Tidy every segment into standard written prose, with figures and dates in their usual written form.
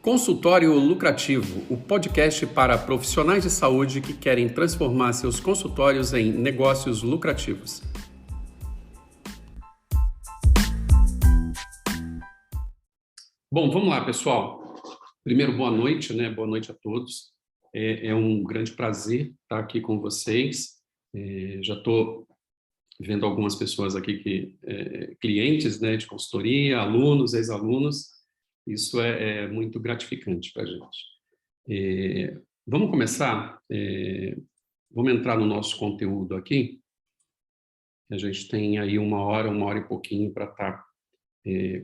Consultório Lucrativo, o podcast para profissionais de saúde que querem transformar seus consultórios em negócios lucrativos. Bom, vamos lá, pessoal. Primeiro, boa noite, né? Boa noite a todos. É um grande prazer estar aqui com vocês. Já estou vendo algumas pessoas aqui, clientes, né, de consultoria, alunos, ex-alunos. Isso é muito gratificante para a gente. Vamos começar? Vamos entrar no nosso conteúdo aqui. A gente tem aí uma hora e pouquinho para estar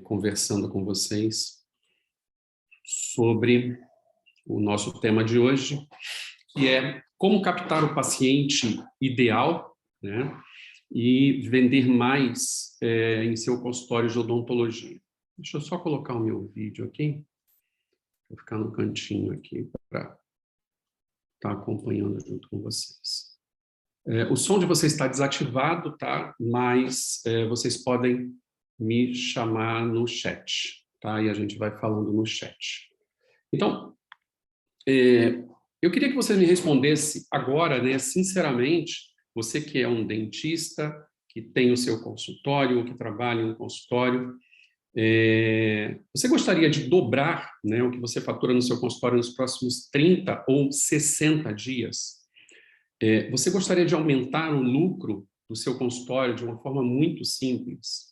conversando com vocês sobre o nosso tema de hoje, que é como captar o paciente ideal, né, e vender mais em seu consultório de odontologia. Deixa eu só colocar o meu vídeo aqui. Vou ficar no cantinho aqui para estar acompanhando junto com vocês. O som de vocês está desativado, tá? Mas vocês podem me chamar no chat, tá? E a gente vai falando no chat. Então, eu queria que você me respondesse agora, né, sinceramente, você que é um dentista, que tem o seu consultório, ou que trabalha em um consultório, você gostaria de dobrar, né, o que você fatura no seu consultório nos próximos 30 ou 60 dias? Você gostaria de aumentar o lucro do seu consultório de uma forma muito simples?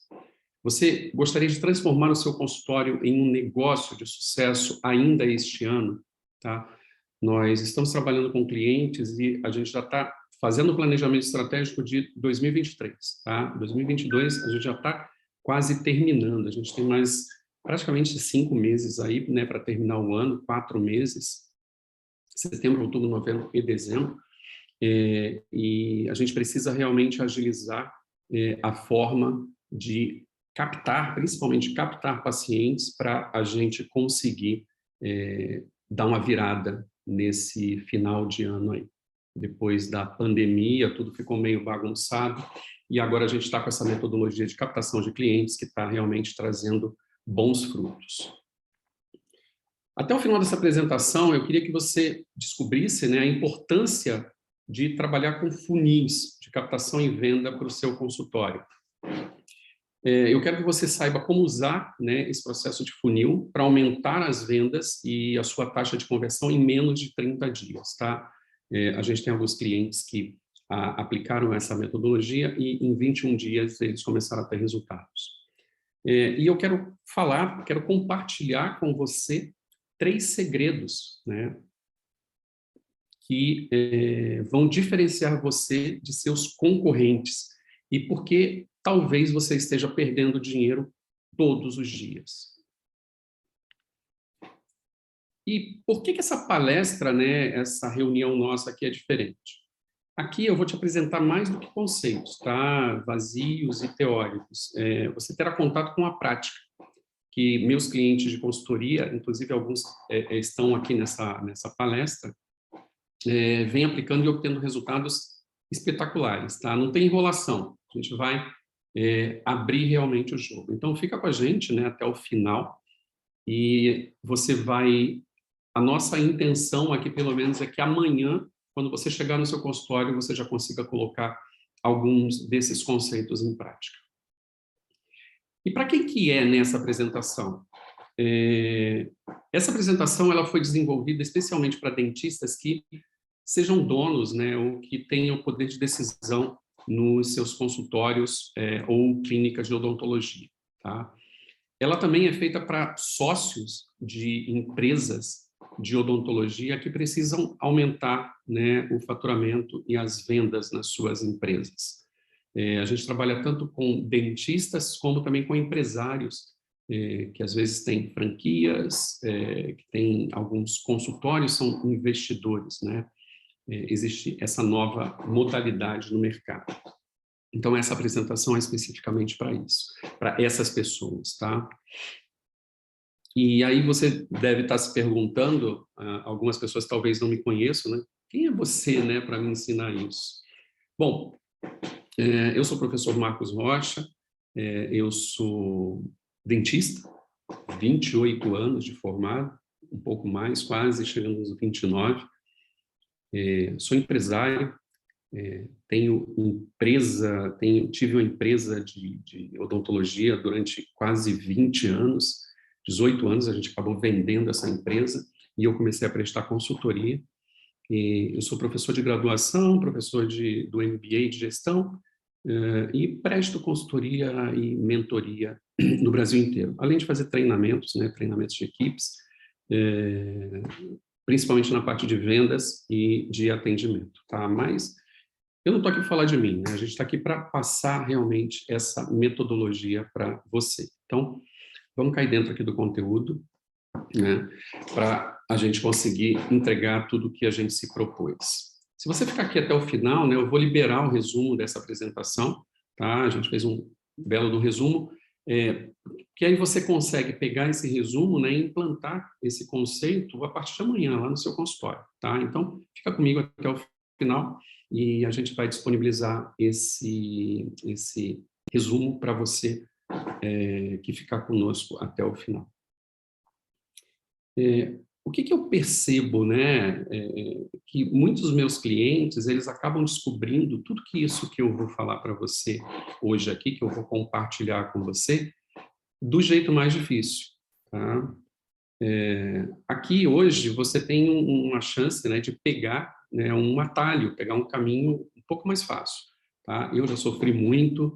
Você gostaria de transformar o seu consultório em um negócio de sucesso ainda este ano? Tá? Nós estamos trabalhando com clientes e a gente já está fazendo o planejamento estratégico de 2023. Tá? 2022 a gente já está quase terminando. A gente tem mais praticamente 5 meses aí, né, para terminar o ano, 4 meses. Setembro, outubro, novembro e dezembro. E a gente precisa realmente agilizar a forma de captar, principalmente captar pacientes para a gente conseguir dar uma virada nesse final de ano aí. Depois da pandemia, tudo ficou meio bagunçado e agora a gente está com essa metodologia de captação de clientes que está realmente trazendo bons frutos. Até o final dessa apresentação, eu queria que você descobrisse, né, a importância de trabalhar com funis de captação e venda para o seu consultório. Eu quero que você saiba como usar, né, esse processo de funil para aumentar as vendas e a sua taxa de conversão em menos de 30 dias. Tá? A gente tem alguns clientes que aplicaram essa metodologia e em 21 dias eles começaram a ter resultados. E eu quero compartilhar com você 3 segredos, né, que vão diferenciar você de seus concorrentes e porque talvez você esteja perdendo dinheiro todos os dias. E por que essa palestra, né, essa reunião nossa aqui é diferente? Aqui eu vou te apresentar mais do que conceitos, tá? Vazios e teóricos. Você terá contato com a prática, que meus clientes de consultoria, inclusive alguns estão aqui nessa palestra, vem aplicando e obtendo resultados espetaculares, tá? Não tem enrolação, a gente vai abrir realmente o jogo. Então, fica com a gente, né, até o final e você vai... A nossa intenção aqui, pelo menos, é que amanhã, quando você chegar no seu consultório, você já consiga colocar alguns desses conceitos em prática. E para quem que é nessa apresentação? Essa apresentação ela foi desenvolvida especialmente para dentistas que sejam donos, né, ou que tenham poder de decisão nos seus consultórios ou clínicas de odontologia. Tá? Ela também é feita para sócios de empresas de odontologia que precisam aumentar, né, o faturamento e as vendas nas suas empresas. A gente trabalha tanto com dentistas como também com empresários que às vezes têm franquias, que têm alguns consultórios, são investidores, né? Existe essa nova modalidade no mercado. Então, essa apresentação é especificamente para isso, para essas pessoas, tá? E aí você deve estar se perguntando, algumas pessoas talvez não me conheçam, né? Quem é você, né, para me ensinar isso? Bom, eu sou o professor Marcos Rocha, eu sou dentista, 28 anos de formado, um pouco mais, quase chegando aos 29. Sou empresário, tive uma empresa de odontologia durante quase 20 anos, 18 anos, a gente acabou vendendo essa empresa e eu comecei a prestar consultoria. Eu sou professor de graduação, professor do MBA de gestão, e presto consultoria e mentoria no Brasil inteiro, além de fazer treinamentos, né, treinamentos de equipes, principalmente na parte de vendas e de atendimento, tá? Mas eu não estou aqui para falar de mim, né? A gente está aqui para passar realmente essa metodologia para você. Então, vamos cair dentro aqui do conteúdo, né, para a gente conseguir entregar tudo o que a gente se propôs. Se você ficar aqui até o final, né, eu vou liberar o resumo dessa apresentação, tá? A gente fez um belo do resumo, que aí você consegue pegar esse resumo, né, e implantar esse conceito a partir de amanhã, lá no seu consultório, tá? Então, fica comigo até o final e a gente vai disponibilizar esse resumo para você que ficar conosco até o final. O que eu percebo, né, que muitos dos meus clientes, eles acabam descobrindo tudo isso que eu vou falar para você hoje aqui, que eu vou compartilhar com você, do jeito mais difícil, tá? Aqui, hoje, você tem uma chance, né, de pegar, né, um atalho, pegar um caminho um pouco mais fácil, tá? Eu já sofri muito,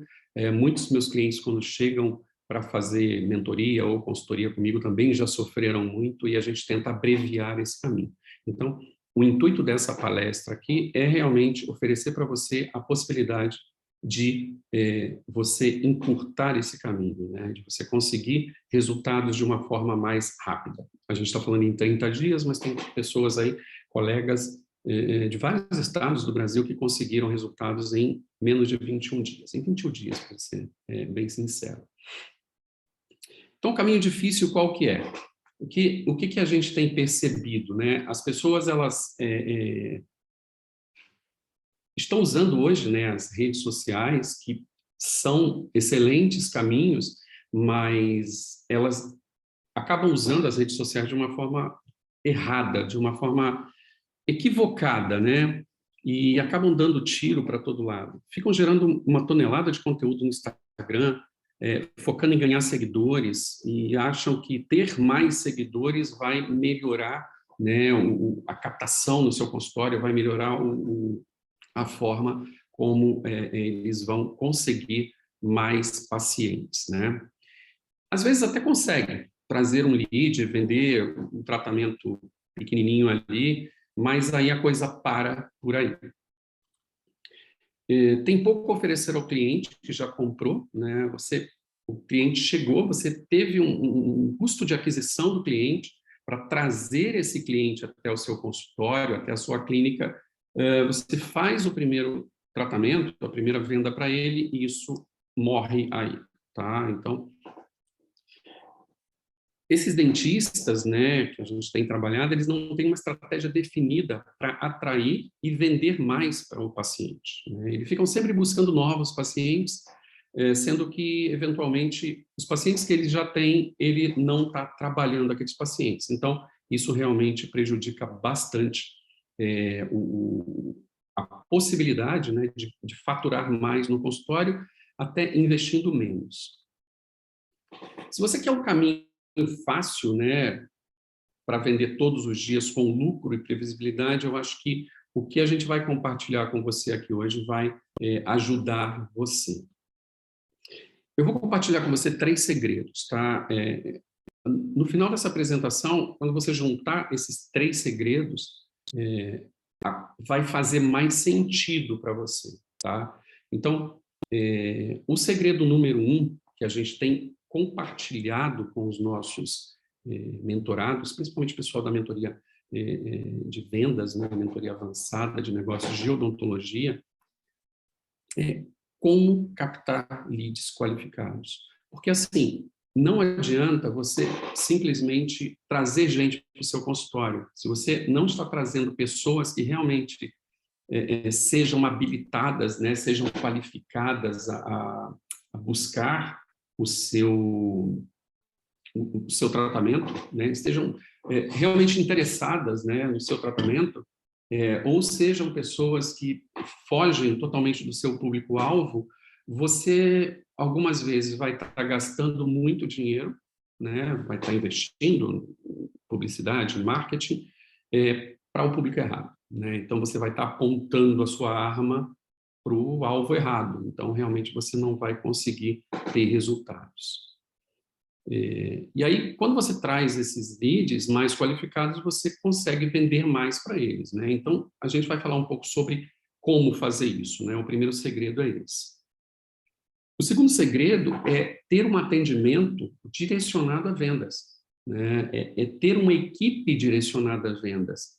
muitos meus clientes, quando chegam para fazer mentoria ou consultoria comigo, também já sofreram muito e a gente tenta abreviar esse caminho. Então, o intuito dessa palestra aqui é realmente oferecer para você a possibilidade de você encurtar esse caminho, né? De você conseguir resultados de uma forma mais rápida. A gente está falando em 30 dias, mas tem pessoas aí, colegas de vários estados do Brasil que conseguiram resultados em menos de 21 dias. Em 21 dias, para ser bem sincero. Então, o caminho difícil qual que é? O que a gente tem percebido, né? As pessoas, elas estão usando hoje, né, as redes sociais, que são excelentes caminhos, mas elas acabam usando as redes sociais de uma forma errada, de uma forma equivocada, né? E acabam dando tiro para todo lado. Ficam gerando uma tonelada de conteúdo no Instagram, focando em ganhar seguidores, e acham que ter mais seguidores vai melhorar, né, a captação no seu consultório, vai melhorar a forma como eles vão conseguir mais pacientes, né? Às vezes até conseguem trazer um lead, vender um tratamento pequenininho ali, mas aí a coisa para por aí. Tem pouco a oferecer ao cliente que já comprou, né? O cliente chegou, você teve um custo de aquisição do cliente para trazer esse cliente até o seu consultório, até a sua clínica. Você faz o primeiro tratamento, a primeira venda para ele, e isso morre aí, tá? Então, esses dentistas, né, que a gente tem trabalhado, eles não têm uma estratégia definida para atrair e vender mais para o paciente, né? Eles ficam sempre buscando novos pacientes, sendo que, eventualmente, os pacientes que ele já tem, ele não está trabalhando aqueles pacientes. Então, isso realmente prejudica bastante a possibilidade, né, de faturar mais no consultório, até investindo menos. Se você quer um caminho fácil, né, para vender todos os dias com lucro e previsibilidade, eu acho que o que a gente vai compartilhar com você aqui hoje vai ajudar você. Eu vou compartilhar com você 3 segredos, tá? No final dessa apresentação, quando você juntar esses 3 segredos, vai fazer mais sentido para você, tá? Então, o segredo número 1 que a gente tem compartilhado com os nossos mentorados, principalmente o pessoal da mentoria de vendas, né, mentoria avançada de negócios de odontologia, é como captar leads qualificados. Porque, assim, não adianta você simplesmente trazer gente para o seu consultório. Se você não está trazendo pessoas que realmente sejam habilitadas, né, sejam qualificadas a buscar o seu o seu tratamento, né, estejam realmente interessadas, né, no seu tratamento, ou sejam pessoas que fogem totalmente do seu público-alvo, você algumas vezes vai estar gastando muito dinheiro, né, vai estar investindo em publicidade, em marketing, para o público errado, né? Então você vai estar apontando a sua arma para o alvo errado. Então realmente você não vai conseguir ter resultados. E aí, quando você traz esses leads mais qualificados, você consegue vender mais para eles, né? Então, a gente vai falar um pouco sobre como fazer isso, né? O primeiro segredo é esse. O segundo segredo é ter um atendimento direcionado a vendas, né? É ter uma equipe direcionada a vendas.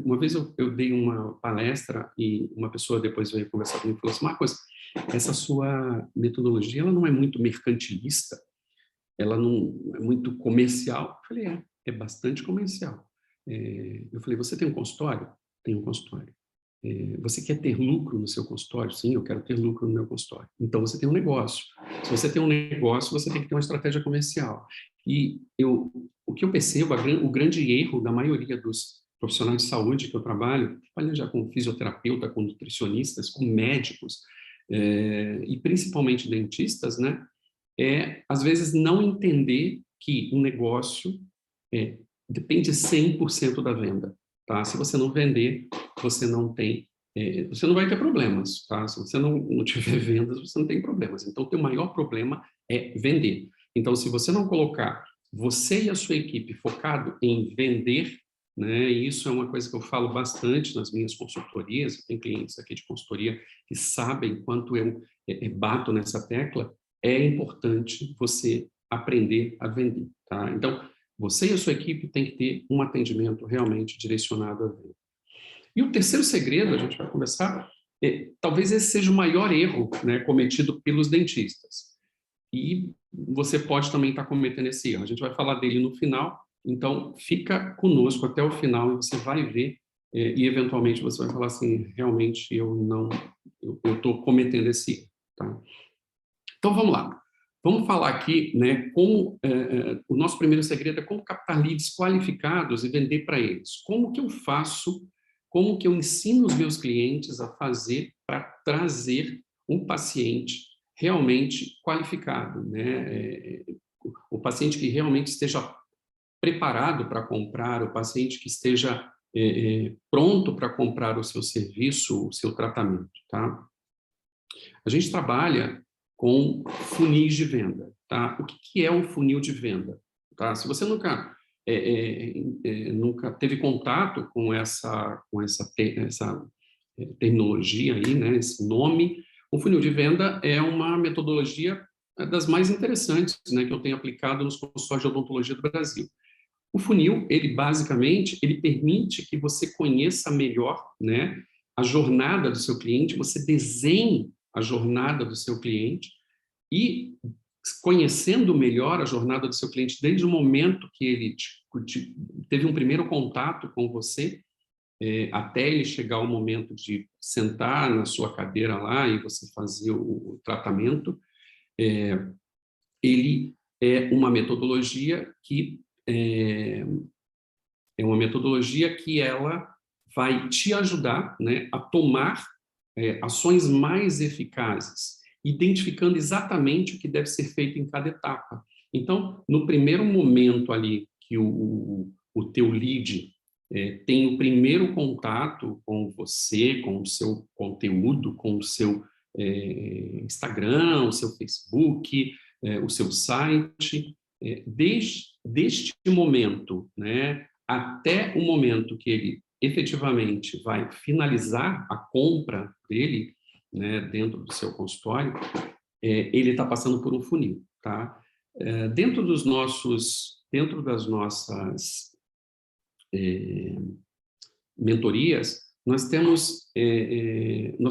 Uma vez eu dei uma palestra e uma pessoa depois veio conversar comigo e falou assim, Marcos, essa sua metodologia ela não é muito mercantilista? Ela não é muito comercial? Eu falei, é bastante comercial. Eu falei, você tem um consultório? Tenho um consultório. Você quer ter lucro no seu consultório? Sim, eu quero ter lucro no meu consultório. Então, você tem um negócio. Se você tem um negócio, você tem que ter uma estratégia comercial. E o que eu percebo, o grande erro da maioria dos profissionais de saúde que eu trabalho já com fisioterapeuta, com nutricionistas, com médicos, e principalmente dentistas, né? Às vezes, não entender que um negócio depende 100% da venda. Tá? Se você não vender, você não tem, você não vai ter problemas. Tá? Se você não tiver vendas, você não tem problemas. Então, o teu maior problema é vender. Então, se você não colocar você e a sua equipe focado em vender, né, e isso é uma coisa que eu falo bastante nas minhas consultorias, tem clientes aqui de consultoria que sabem quanto eu bato nessa tecla, é importante você aprender a vender. Tá? Então, você e a sua equipe tem que ter um atendimento realmente direcionado a venda. E o terceiro segredo, a gente vai conversar, talvez esse seja o maior erro, né, cometido pelos dentistas. E você pode também estar cometendo esse erro. A gente vai falar dele no final, então fica conosco até o final e você vai ver e eventualmente você vai falar assim, realmente eu estou cometendo esse erro. Tá? Então vamos lá. Vamos falar aqui, né, como o nosso primeiro segredo é como captar leads qualificados e vender para eles. Como que eu faço, como que eu ensino os meus clientes a fazer para trazer um paciente realmente qualificado, né? O paciente que realmente esteja preparado para comprar, o paciente que esteja pronto para comprar o seu serviço, o seu tratamento, tá? A gente trabalha com funis de venda, tá? O que é um funil de venda? Tá? Se você nunca teve contato com essa terminologia aí, né? Esse nome, o funil de venda é uma metodologia das mais interessantes, né? Que eu tenho aplicado nos consultórios de odontologia do Brasil. O funil, ele basicamente, ele permite que você conheça melhor, né? A jornada do seu cliente, você desenhe a jornada do seu cliente e conhecendo melhor a jornada do seu cliente desde o momento que ele teve um primeiro contato com você, até ele chegar ao momento de sentar na sua cadeira lá e você fazer o tratamento, ele é uma metodologia que ela vai te ajudar, né, a tomar ações mais eficazes, identificando exatamente o que deve ser feito em cada etapa. Então, no primeiro momento ali que o teu lead tem o primeiro contato com você, com o seu conteúdo, com o seu Instagram, o seu Facebook, o seu site, deste momento, né, até o momento que ele efetivamente vai finalizar a compra dele, né, dentro do seu consultório, ele está passando por um funil, tá? Dentro das nossas mentorias, nós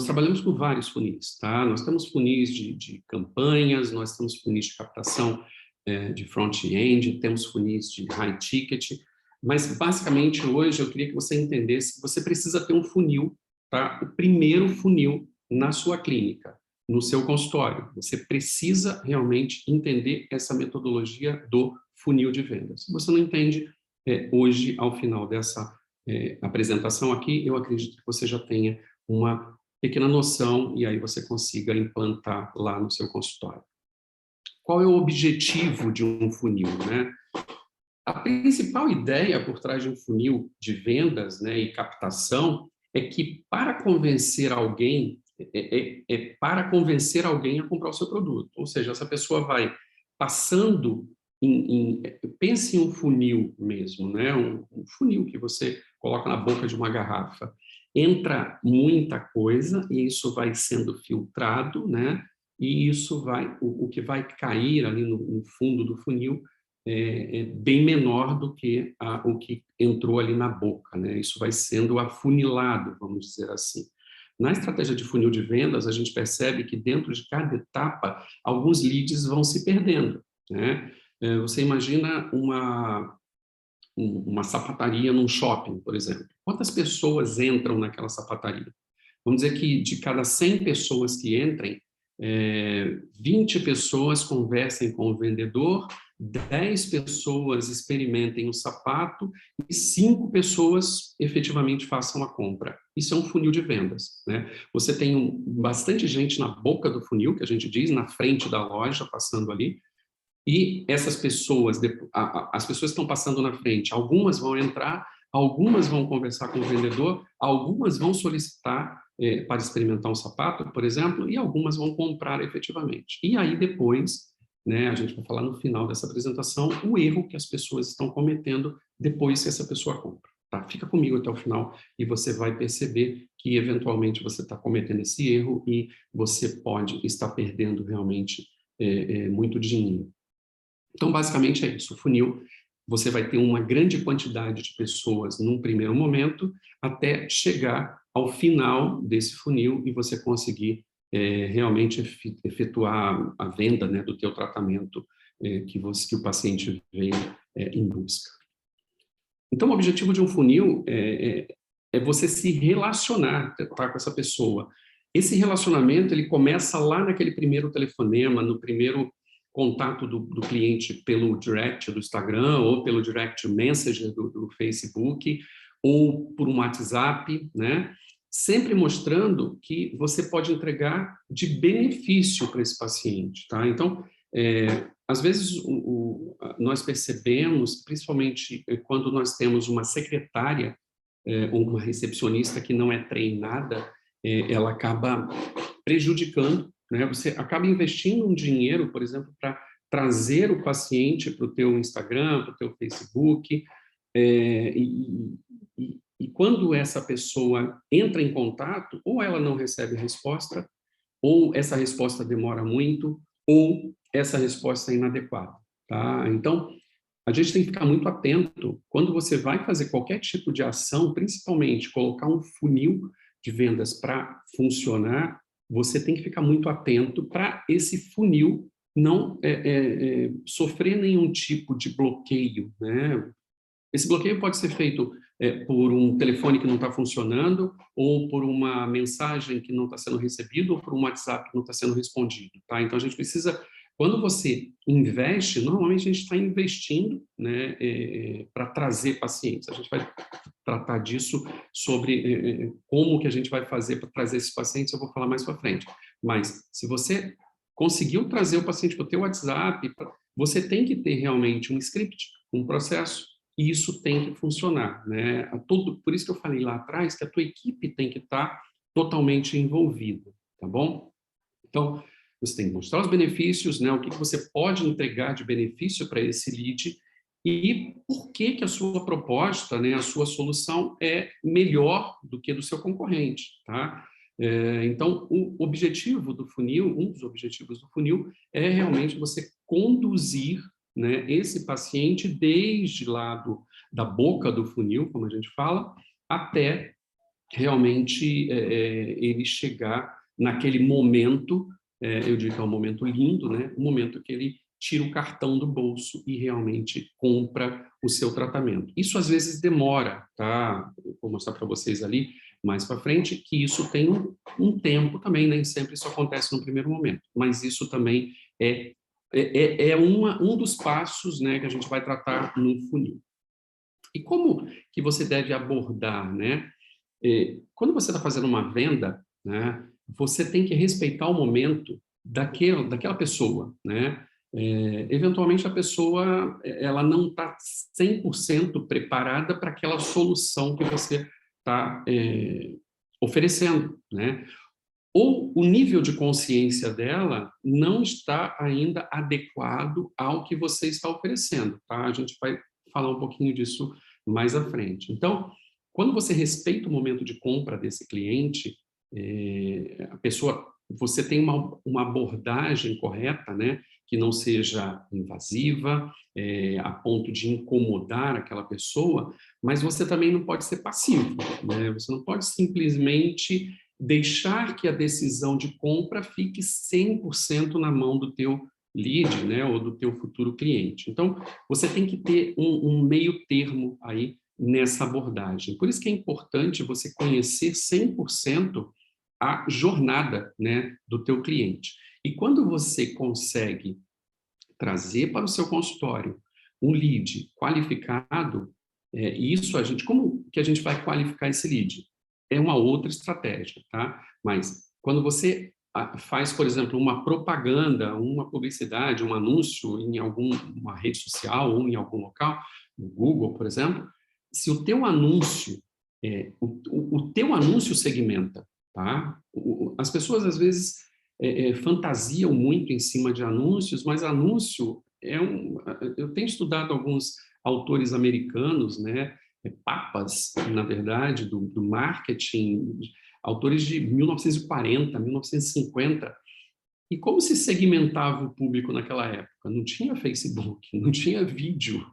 trabalhamos com vários funis, tá? Nós temos funis de campanhas, nós temos funis de captação de front-end, temos funis de high ticket, mas basicamente hoje eu queria que você entendesse que você precisa ter um funil, tá? O primeiro funil na sua clínica. no seu consultório. Você precisa realmente entender essa metodologia do funil de vendas. Se você não entende, hoje, ao final dessa apresentação aqui, eu acredito que você já tenha uma pequena noção e aí você consiga implantar lá no seu consultório. Qual é o objetivo de um funil, né? A principal ideia por trás de um funil de vendas, né, e captação é que para convencer alguém, para convencer alguém a comprar o seu produto. Ou seja, essa pessoa vai passando pense em um funil mesmo, né? Um funil que você coloca na boca de uma garrafa. Entra muita coisa e isso vai sendo filtrado, né? E isso vai, o que vai cair ali no fundo do funil é bem menor do que o que entrou ali na boca, né? Isso vai sendo afunilado, vamos dizer assim. Na estratégia de funil de vendas, a gente percebe que dentro de cada etapa, alguns leads vão se perdendo, né? Você imagina uma sapataria num shopping, por exemplo. Quantas pessoas entram naquela sapataria? Vamos dizer que de cada 100 pessoas que entrem, 20 pessoas conversem com o vendedor, 10 pessoas experimentem o sapato e 5 pessoas efetivamente façam a compra. Isso é um funil de vendas, né? Você tem bastante gente na boca do funil, que a gente diz, na frente da loja, passando ali, e essas pessoas, as pessoas que estão passando na frente, algumas vão entrar, algumas vão conversar com o vendedor, algumas vão solicitar para experimentar um sapato, por exemplo, e algumas vão comprar efetivamente. E aí depois, né, a gente vai falar no final dessa apresentação, o erro que as pessoas estão cometendo depois que essa pessoa compra. Tá? Fica comigo até o final e você vai perceber que eventualmente você está cometendo esse erro e você pode estar perdendo realmente muito dinheiro. Então, basicamente é isso. O funil, você vai ter uma grande quantidade de pessoas num primeiro momento, até chegar ao final desse funil e você conseguir realmente efetuar a venda, né, do teu tratamento que o paciente veio em busca. Então, o objetivo de um funil é você se relacionar, tá, com essa pessoa. Esse relacionamento, ele começa lá naquele primeiro telefonema, no primeiro contato do cliente pelo direct do Instagram, ou pelo direct message do Facebook, ou por um WhatsApp, né? Sempre mostrando que você pode entregar de benefício para esse paciente, tá? Então, às vezes nós percebemos, principalmente quando nós temos uma secretária ou uma recepcionista que não é treinada, ela acaba prejudicando, né? Você acaba investindo um dinheiro, por exemplo, para trazer o paciente para o teu Instagram, para o teu Facebook, e quando essa pessoa entra em contato, ou ela não recebe resposta, ou essa resposta demora muito, ou essa resposta é inadequada, tá? Então, a gente tem que ficar muito atento quando você vai fazer qualquer tipo de ação, principalmente colocar um funil de vendas para funcionar, você tem que ficar muito atento para esse funil não sofrer nenhum tipo de bloqueio, né? Esse bloqueio pode ser feito por um telefone que não está funcionando, ou por uma mensagem que não está sendo recebida, ou por um WhatsApp que não está sendo respondido, tá? Então, a gente precisa, quando você investe, normalmente a gente está investindo, né, para trazer pacientes. A gente vai tratar disso sobre como que a gente vai fazer para trazer esses pacientes, eu vou falar mais para frente. Mas, se você conseguiu trazer o paciente para o teu WhatsApp, você tem que ter realmente um script, um processo, e isso tem que funcionar, né? Por isso que eu falei lá atrás que a tua equipe tem que estar totalmente envolvida, tá bom? Então, você tem que mostrar os benefícios, né? O que você pode entregar de benefício para esse lead e por que a sua proposta, né, a sua solução é melhor do que do seu concorrente, tá? Então, o objetivo do funil, um dos objetivos do funil é realmente você conduzir, né, esse paciente desde lá da boca do funil, como a gente fala, até realmente ele chegar naquele momento, eu digo que é um momento lindo, né, o momento que ele tira o cartão do bolso e realmente compra o seu tratamento. Isso às vezes demora, tá? Eu vou mostrar para vocês ali, mais para frente, que isso tem um tempo também, nem sempre isso acontece no primeiro momento, mas isso também é um dos passos, né, que a gente vai tratar no funil. E como que você deve abordar, né? Quando você está fazendo uma venda, né, você tem que respeitar o momento daquela pessoa, né? Eventualmente a pessoa ela não está 100% preparada para aquela solução que você está oferecendo, né? Ou o nível de consciência dela não está ainda adequado ao que você está oferecendo, tá? A gente vai falar um pouquinho disso mais à frente. Então, quando você respeita o momento de compra desse cliente, a pessoa, você tem uma abordagem correta, né? Que não seja invasiva, a ponto de incomodar aquela pessoa, mas você também não pode ser passivo, né? Você não pode simplesmente deixar que a decisão de compra fique 100% na mão do teu lead, né, ou do teu futuro cliente. Então, você tem que ter um meio termo aí nessa abordagem. Por isso que é importante você conhecer 100% a jornada, né, do teu cliente. E quando você consegue trazer para o seu consultório um lead qualificado, como que a gente vai qualificar esse lead? É uma outra estratégia, tá? Mas quando você faz, por exemplo, uma propaganda, uma publicidade, um anúncio em alguma rede social ou em algum local, no Google, por exemplo, se o teu anúncio, o teu anúncio segmenta, tá? As pessoas às vezes fantasiam muito em cima de anúncios, mas anúncio eu tenho estudado alguns autores americanos, né? Papas, na verdade, do marketing, autores de 1940, 1950. E como se segmentava o público naquela época? Não tinha Facebook, não tinha vídeo,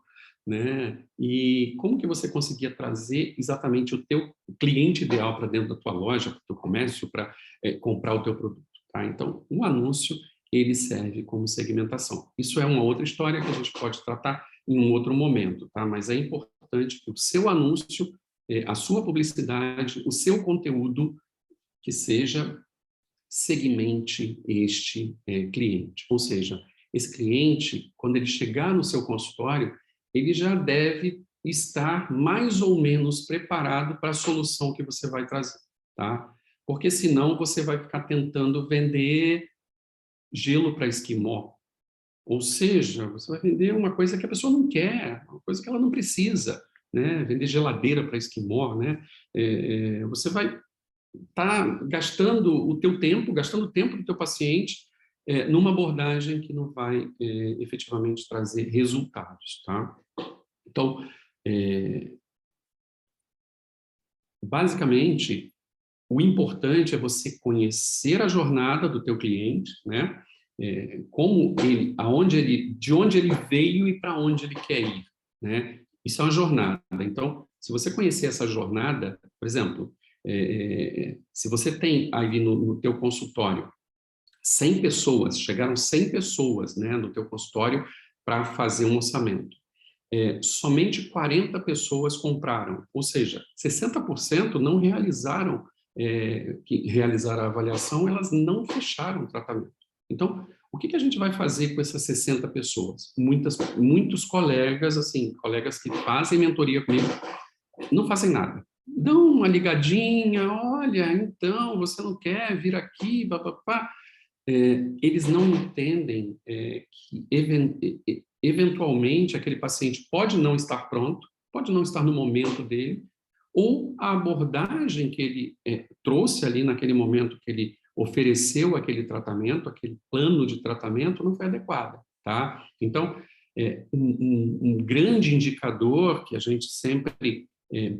né? E como que você conseguia trazer exatamente o teu cliente ideal para dentro da tua loja, para o teu comércio, para comprar o teu produto, tá? Então, o anúncio, ele serve como segmentação. Isso é uma outra história que a gente pode tratar em um outro momento, tá? Mas é importante que o seu anúncio, a sua publicidade, o seu conteúdo, que seja segmente este cliente. Ou seja, esse cliente, quando ele chegar no seu consultório, ele já deve estar mais ou menos preparado para a solução que você vai trazer, tá? Porque senão você vai ficar tentando vender gelo para esquimó. Ou seja, você vai vender uma coisa que a pessoa não quer, uma coisa que ela não precisa, né? Vender geladeira para esquimó, né? Você vai tá gastando o teu tempo, gastando o tempo do teu paciente numa abordagem que não vai efetivamente trazer resultados, tá? Então, basicamente, o importante é você conhecer a jornada do teu cliente, né? Como ele, de onde ele veio e para onde ele quer ir, né? Isso é uma jornada. Então, se você conhecer essa jornada, por exemplo, se você tem aí no teu consultório 100 pessoas, chegaram 100 pessoas, né, no teu consultório para fazer um orçamento. Somente 40 pessoas compraram, ou seja, 60% não realizaram, que realizaram a avaliação, elas não fecharam o tratamento. Então, o que a gente vai fazer com essas 60 pessoas? Muitos colegas, assim, colegas que fazem mentoria comigo, não fazem nada. Dão uma ligadinha, olha, então, você não quer vir aqui, papapá. Eles não entendem que eventualmente aquele paciente pode não estar pronto, pode não estar no momento dele, ou a abordagem que ele trouxe ali naquele momento que ele ofereceu aquele tratamento, aquele plano de tratamento não foi adequado, tá? Então, um grande indicador que a gente sempre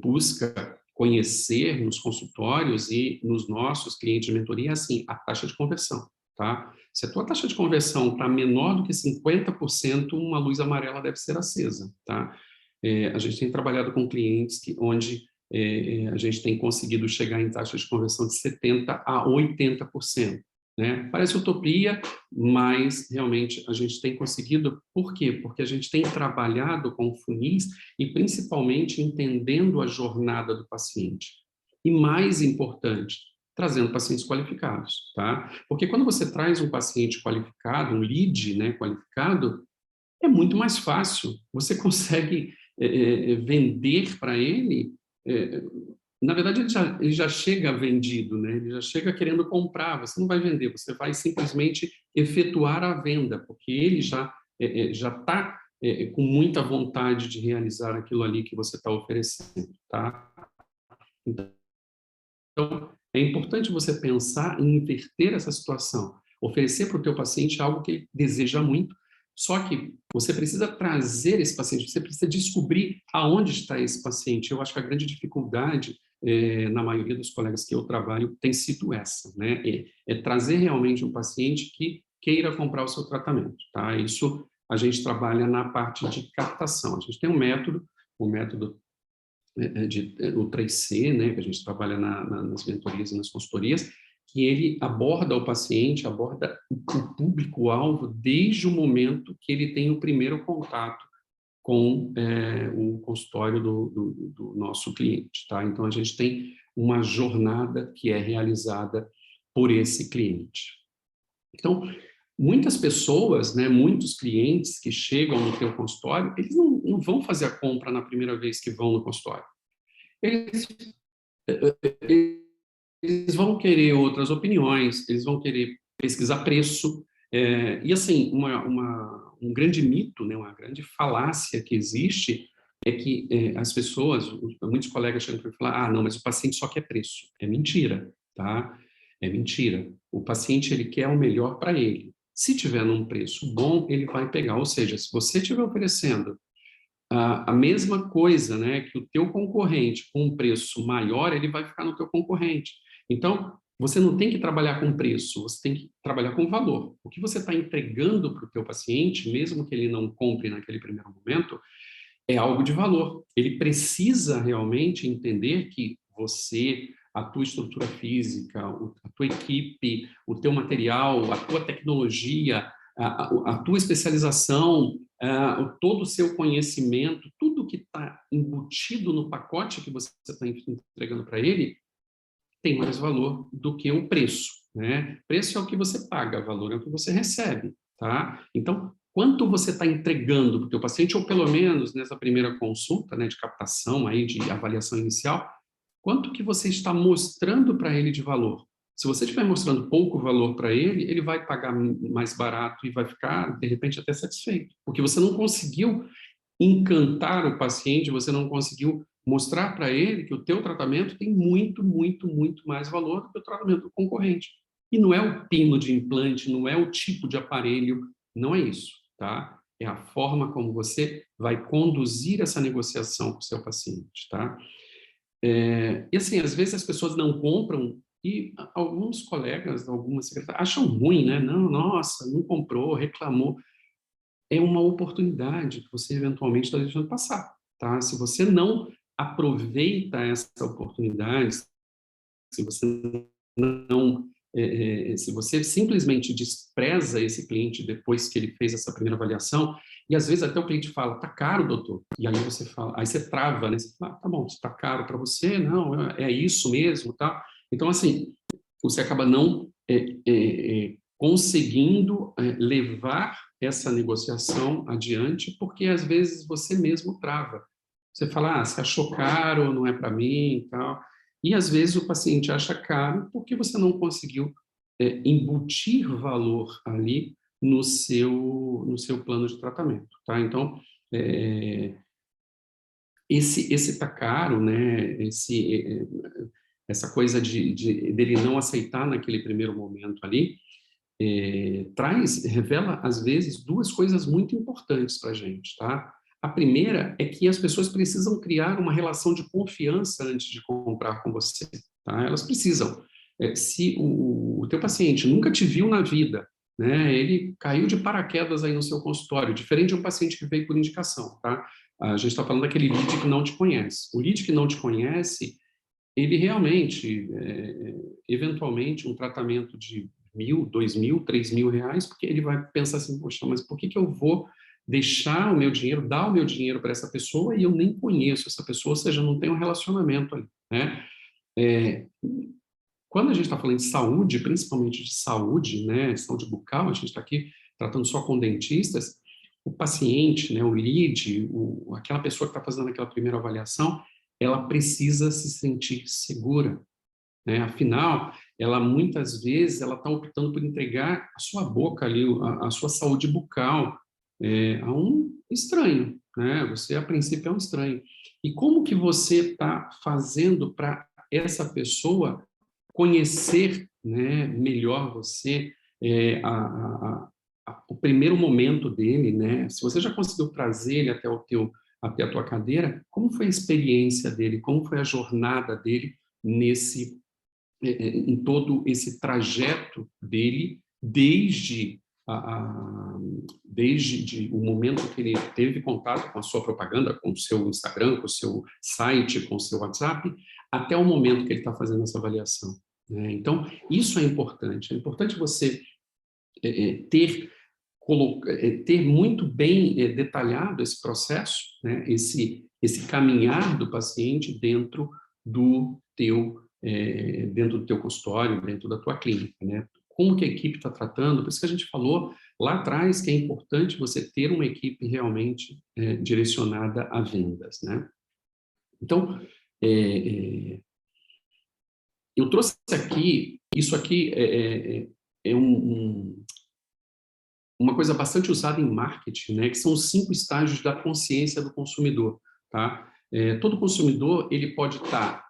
busca conhecer nos consultórios e nos nossos clientes de mentoria é assim, a taxa de conversão. Tá? Se a tua taxa de conversão está menor do que 50%, uma luz amarela deve ser acesa. Tá? A gente tem trabalhado com clientes onde a gente tem conseguido chegar em taxa de conversão de 70% a 80%. Né? Parece utopia, mas realmente a gente tem conseguido. Por quê? Porque a gente tem trabalhado com funis e principalmente entendendo a jornada do paciente. E mais importante, trazendo pacientes qualificados, tá? Porque quando você traz um paciente qualificado, um lead, né, qualificado, é muito mais fácil. Você consegue vender para ele. é, Na verdade, ele já chega vendido, né? Ele já chega querendo comprar. Você não vai vender, você vai simplesmente efetuar a venda, porque ele já está com muita vontade de realizar aquilo ali que você está oferecendo, tá? Então, é importante você pensar em inverter essa situação, oferecer para o teu paciente algo que ele deseja muito, só que você precisa trazer esse paciente, você precisa descobrir aonde está esse paciente. Eu acho que a grande dificuldade, na maioria dos colegas que eu trabalho, tem sido essa, né? É trazer realmente um paciente que queira comprar o seu tratamento, tá? Isso a gente trabalha na parte de captação. A gente tem um método o 3C, né, que a gente trabalha nas mentorias e nas consultorias, que ele aborda o paciente, aborda o público-alvo desde o momento que ele tem o primeiro contato com o consultório do nosso cliente, tá? Então, a gente tem uma jornada que é realizada por esse cliente. Então, muitas pessoas, né, muitos clientes que chegam no teu consultório, eles não vão fazer a compra na primeira vez que vão no consultório. Eles, eles vão querer outras opiniões, eles vão querer pesquisar preço, e assim, um grande mito, né, uma grande falácia que existe é que as pessoas, muitos colegas chegam para falar, não, mas o paciente só quer preço. É mentira, tá? É mentira. O paciente, ele quer o melhor para ele. Se tiver num preço bom, ele vai pegar. Ou seja, se você estiver oferecendo a mesma coisa, né, que o teu concorrente com um preço maior, ele vai ficar no teu concorrente. Então, você não tem que trabalhar com preço, você tem que trabalhar com valor. O que você está entregando para o teu paciente, mesmo que ele não compre naquele primeiro momento, é algo de valor. Ele precisa realmente entender que você, a tua estrutura física, a tua equipe, o teu material, a tua tecnologia, a tua especialização, todo o seu conhecimento, tudo que está embutido no pacote que você está entregando para ele, tem mais valor do que o preço, né? Preço é o que você paga, valor é o que você recebe, tá? Então, quanto você está entregando para o teu paciente, ou pelo menos nessa primeira consulta, né, de captação, aí, de avaliação inicial, quanto que você está mostrando para ele de valor? Se você estiver mostrando pouco valor para ele, ele vai pagar mais barato e vai ficar, de repente, até satisfeito, porque você não conseguiu encantar o paciente, você não conseguiu mostrar para ele que o teu tratamento tem muito, muito, muito mais valor do que o tratamento do concorrente. E não é o pino de implante, não é o tipo de aparelho, não é isso, tá? É a forma como você vai conduzir essa negociação com o seu paciente, tá? E assim, às vezes as pessoas não compram e alguns colegas, algumas secretárias acham ruim, né? Não, nossa, não comprou, reclamou. É uma oportunidade que você eventualmente está deixando passar, tá? Se você não aproveita essa oportunidade, se você não, se você simplesmente despreza esse cliente depois que ele fez essa primeira avaliação, e às vezes até o cliente fala, tá caro, doutor, e aí você fala, aí você trava, né? Você fala, tá bom, está caro para você, não, é isso mesmo, tá? Então assim, você acaba não conseguindo levar essa negociação adiante, porque às vezes você mesmo trava. Você fala, você achou caro, não é para mim, e tal. E às vezes o paciente acha caro porque você não conseguiu embutir valor ali no seu plano de tratamento, tá? Então, esse tá caro, né? Essa coisa dele não aceitar naquele primeiro momento ali, revela, às vezes, duas coisas muito importantes para a gente, tá? A primeira é que as pessoas precisam criar uma relação de confiança antes de comprar com você, tá? Elas precisam. Se o teu paciente nunca te viu na vida, né? Ele caiu de paraquedas aí no seu consultório, diferente de um paciente que veio por indicação, tá? A gente está falando daquele lead que não te conhece. O lead que não te conhece, ele realmente, eventualmente, um tratamento de 1.000, 2.000, 3.000 reais, porque ele vai pensar assim, poxa, mas por que eu vou deixar o meu dinheiro, dar o meu dinheiro para essa pessoa e eu nem conheço essa pessoa, ou seja, não tem um relacionamento ali, né? Quando a gente está falando de saúde, principalmente de saúde, né, saúde bucal, a gente está aqui tratando só com dentistas, o paciente, né, o lead, aquela pessoa que está fazendo aquela primeira avaliação, ela precisa se sentir segura, né? Afinal, ela muitas vezes ela está optando por entregar a sua boca ali, a sua saúde bucal, a um estranho, né? Você a princípio é um estranho. E como que você está fazendo para essa pessoa conhecer, né, melhor você, o primeiro momento dele, né? Se você já conseguiu trazer ele até a tua cadeira, como foi a experiência dele? Como foi a jornada dele em todo esse trajeto dele, desde o momento que ele teve contato com a sua propaganda, com o seu Instagram, com o seu site, com o seu WhatsApp, até o momento que ele está fazendo essa avaliação, né? Então, isso é importante você ter muito bem detalhado esse processo, né? Esse caminhar do paciente dentro do teu consultório, dentro da tua clínica, né? Como que a equipe está tratando? Por isso que a gente falou lá atrás que é importante você ter uma equipe realmente direcionada a vendas, né? Então, eu trouxe aqui, isso aqui é uma coisa bastante usada em marketing, né, que são os 5 estágios da consciência do consumidor, tá? Todo consumidor, ele pode estar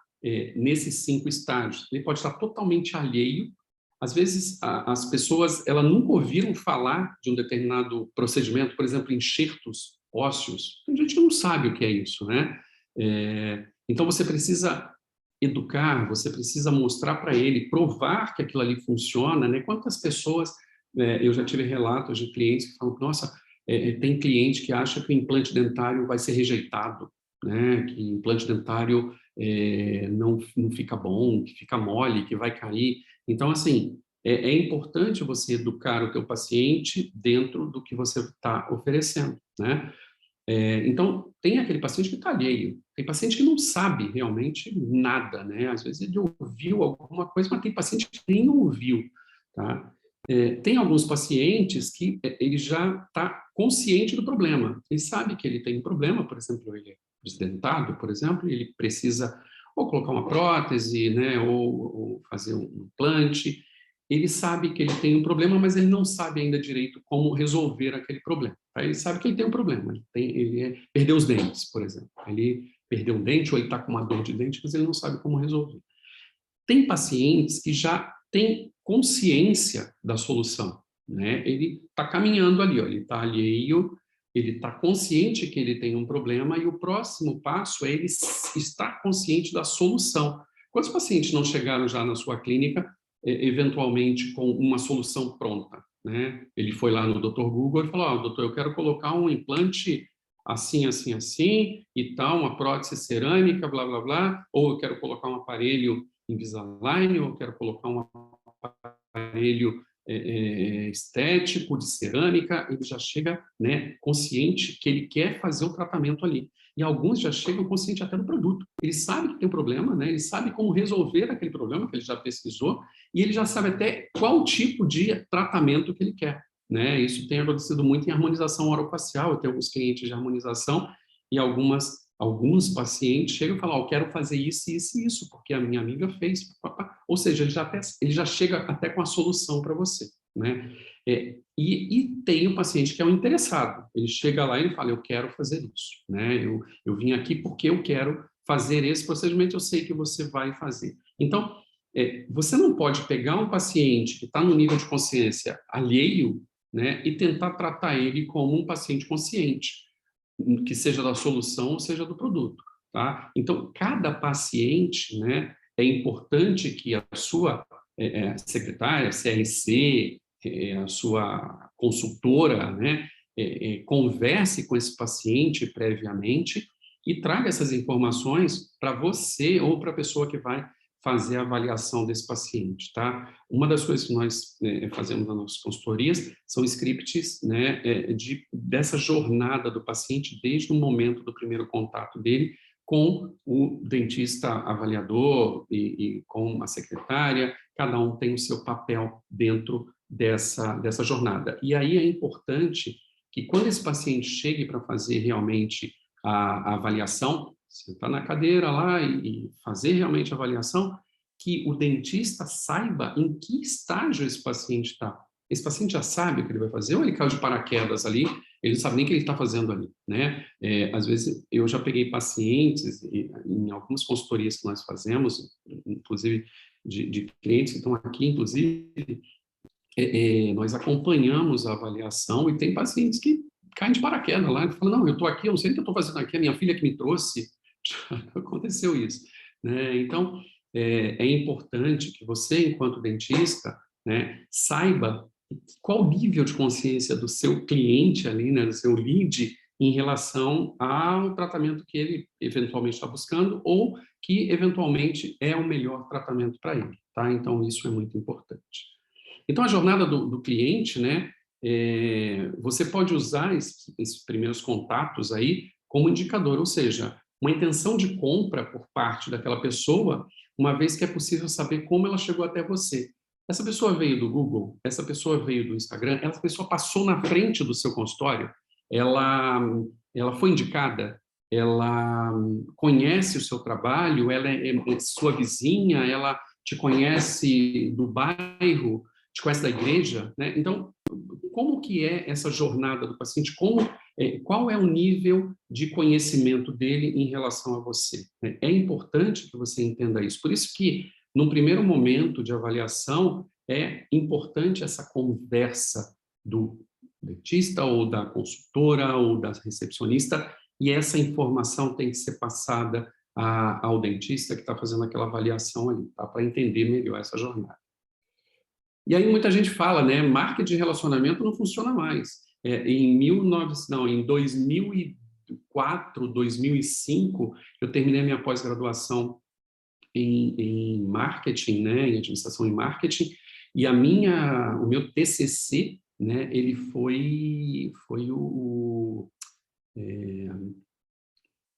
nesses 5 estágios, ele pode estar totalmente alheio, às vezes as pessoas, elas nunca ouviram falar de um determinado procedimento, por exemplo, enxertos ósseos, a gente não sabe o que é isso, né? Então você precisa educar, você precisa mostrar para ele, provar que aquilo ali funciona, né? Quantas pessoas eu já tive relatos de clientes que falam, nossa, tem cliente que acha que o implante dentário vai ser rejeitado, né? Que implante dentário não fica bom, que fica mole, que vai cair. Então, assim, é importante você educar o teu paciente dentro do que você está oferecendo, né? Então, tem aquele paciente que está alheio, tem paciente que não sabe realmente nada, né? Às vezes ele ouviu alguma coisa, mas tem paciente que nem ouviu, tá? Tem alguns pacientes que ele já está consciente do problema, ele sabe que ele tem um problema, por exemplo, ele é desdentado, por exemplo, ele precisa ou colocar uma prótese, né, ou fazer um implante, ele sabe que ele tem um problema, mas ele não sabe ainda direito como resolver aquele problema, tá? Ele sabe que ele tem um problema, ele perdeu os dentes, por exemplo, ele perdeu um dente ou ele está com uma dor de dente, mas ele não sabe como resolver. Tem pacientes que já têm consciência da solução, né? Ele está caminhando ali, ó, ele está alheio, ele está consciente que ele tem um problema e o próximo passo é ele estar consciente da solução. Quantos pacientes não chegaram já na sua clínica, eventualmente com uma solução pronta, né? Ele foi lá no Dr. Google e falou, doutor, eu quero colocar um implante assim, assim, assim, e tal, uma prótese cerâmica, blá, blá, blá, ou eu quero colocar um aparelho Invisalign, ou eu quero colocar um aparelho estético de cerâmica, ele já chega, né, consciente que ele quer fazer o tratamento ali. E alguns já chegam conscientes até do produto. Ele sabe que tem um problema, né? Ele sabe como resolver aquele problema que ele já pesquisou e ele já sabe até qual tipo de tratamento que ele quer, né? Isso tem acontecido muito em harmonização orofacial. Eu tenho alguns clientes de harmonização e alguns pacientes chegam e falam, eu quero fazer isso, isso e isso, porque a minha amiga fez. Ou seja, ele já chega até com a solução para você, né? E tem o paciente que é o interessado. Ele chega lá e ele fala, eu quero fazer isso, né? Eu vim aqui porque eu quero fazer esse procedimento, eu sei que você vai fazer. Então, você não pode pegar um paciente que está no nível de consciência alheio, né, e tentar tratar ele como um paciente consciente, que seja da solução ou seja do produto, tá? Então, cada paciente, né, é importante que a sua secretária, CRC, a sua consultora, né, converse com esse paciente previamente e traga essas informações para você ou para a pessoa que vai fazer a avaliação desse paciente, tá? Uma das coisas que nós fazemos nas nossas consultorias são scripts, né, dessa jornada do paciente desde o momento do primeiro contato dele com o dentista avaliador e com a secretária, cada um tem o seu papel dentro dessa jornada. E aí é importante que quando esse paciente chegue para fazer realmente a avaliação, sentar na cadeira lá e fazer realmente a avaliação, que o dentista saiba em que estágio esse paciente está. Esse paciente já sabe o que ele vai fazer, ou ele caiu de paraquedas ali, ele não sabe nem o que ele está fazendo ali, né? Às vezes, eu já peguei pacientes, em algumas consultorias que nós fazemos, inclusive de clientes que estão aqui, inclusive, nós acompanhamos a avaliação e tem pacientes que caem de paraquedas lá e falam, não, eu estou aqui, eu não sei o que eu estou fazendo aqui, a minha filha que me trouxe, já aconteceu isso, né? Então, é importante que você, enquanto dentista, né, saiba qual o nível de consciência do seu cliente ali, né, do seu lead, em relação ao tratamento que ele eventualmente está buscando ou que eventualmente é o melhor tratamento para ele, tá? Então, isso é muito importante. Então, a jornada do cliente, né, você pode usar esses primeiros contatos aí como indicador, ou seja, uma intenção de compra por parte daquela pessoa, uma vez que é possível saber como ela chegou até você. Essa pessoa veio do Google, essa pessoa veio do Instagram, essa pessoa passou na frente do seu consultório, ela foi indicada, ela conhece o seu trabalho, ela é sua vizinha, ela te conhece do bairro, te conhece da igreja, né? Então, como que é essa jornada do paciente? Qual é o nível de conhecimento dele em relação a você? É importante que você entenda isso. Por isso que, num primeiro momento de avaliação, é importante essa conversa do dentista ou da consultora ou da recepcionista, e essa informação tem que ser passada ao dentista que está fazendo aquela avaliação ali, tá? Para entender melhor essa jornada. E aí muita gente fala, né, marketing de relacionamento não funciona mais. Em 2004, 2005, eu terminei a minha pós-graduação em marketing, né, em administração em marketing, e o meu TCC, né, ele foi o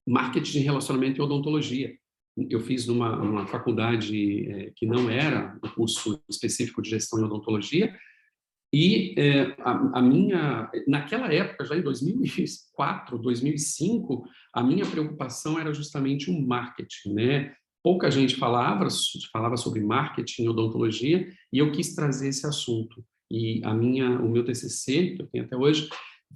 marketing de relacionamento e odontologia. Eu fiz numa faculdade que não era um curso específico de gestão em odontologia, e naquela época, já em 2004, 2005, a minha preocupação era justamente o marketing, né? Pouca gente falava sobre marketing e odontologia, e eu quis trazer esse assunto. E o meu TCC, que eu tenho até hoje,